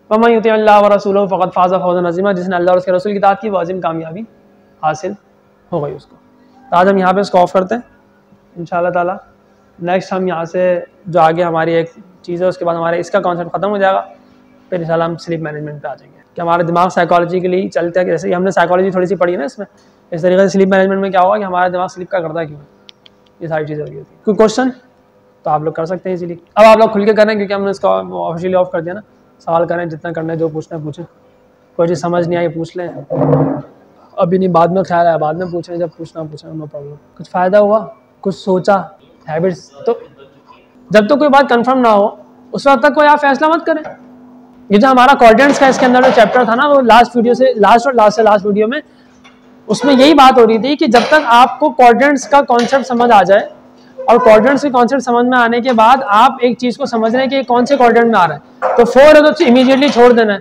वमन युति अल्लाह व रसूलहु फ़क़द फ़ाज़ फ़ौज़न अज़ीमा, जिसने अल्लाह और उसके रसूल की इताअत की वो अज़ीम कामयाबी हासिल हो गई उसको। तो आज हम यहाँ पे इसको ऑफ करते हैं इंशाअल्लाह ताला। नेक्स्ट हम यहाँ से जो आगे हमारी एक चीज़ है उसके बाद हमारे इसका कॉन्सेप्ट खत्म हो जाएगा, फिर इंशाल्लाह हम स्लीप मैनेजमेंट पे आ जाएंगे कि हमारा दिमाग साइकोलॉजी के लिए चलता है, कि जैसे हमने साइकोलॉजी थोड़ी सी पढ़ी है ना इसमें, इस तरीके से स्लीप मैनेजमेंट में क्या होगा कि हमारा दिमाग स्लीप का करता है क्यों, ये सारी चीज़ें होगी। कोई क्वेश्चन तो आप लोग कर सकते हैं इजीली। अब आप लोग खुल के करें क्योंकि हमने इसका ऑफिशियली ऑफ कर दिया ना, सवाल करें जितना करना है, जो पूछना है पूछें, कोई चीज़ समझ नहीं आई पूछ लें, अभी नहीं बाद में ख्याल आया बाद में पूछें, जब पूछना पूछें, नो प्रॉब्लम। कुछ फ़ायदा हुआ, कुछ सोचा, हैबिट्स, तो जब तक कोई बात कंफर्म ना हो उस वक्त तक कोई आप फैसला मत करें। ये जो हमारा क्वाड्रेंट्स का इसके अंदर जो चैप्टर था ना, वो लास्ट वीडियो में उसमें यही बात हो रही थी कि जब तक आपको क्वाड्रेंट्स का कॉन्सेप्ट समझ आ जाए, और क्वाड्रेंट्स के कॉन्सेप्ट समझ में आने के बाद आप एक चीज को समझ रहे हैं कि कौन से क्वाड्रेंट में आ रहा है, तो 4 है तो इमीडिएटली छोड़ देना है,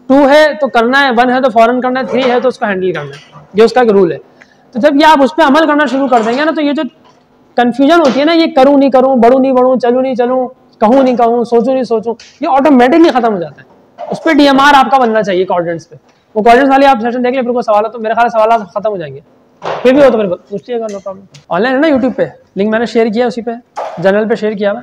2 है तो करना है, 1 है तो फौरन करना है, 3 है तो उसको हैंडल करना है, ये उसका एक रूल है। तो जब ये आप उस पर अमल करना शुरू कर देंगे ना, तो ये जो कंफ्यूजन होती है ना, ये करूँ नहीं करूँ, बढ़ूँ नहीं बढ़ूँ, चलूँ नहीं चलूँ, कहूँ नहीं कहूँ, सोचूं नहीं सोचूं, ये ऑटोमेटिकली खत्म हो जाता है। उस पर DMR आपका बनना चाहिए क्वाड्रेंट्स पे। वो क्वाड्रेंट्स वाले आप सेशन देख ले, फिर कोई सवाल हो तो मेरे ख्याल सवाल खत्म हो जाएंगे, फिर भी हो तो फिर पूछिएगा, नो प्रॉब्लम। ऑनलाइन है ना यूट्यूब पे, लिंक मैंने शेयर किया, उसी पे जनरल पे शेयर किया हुआ।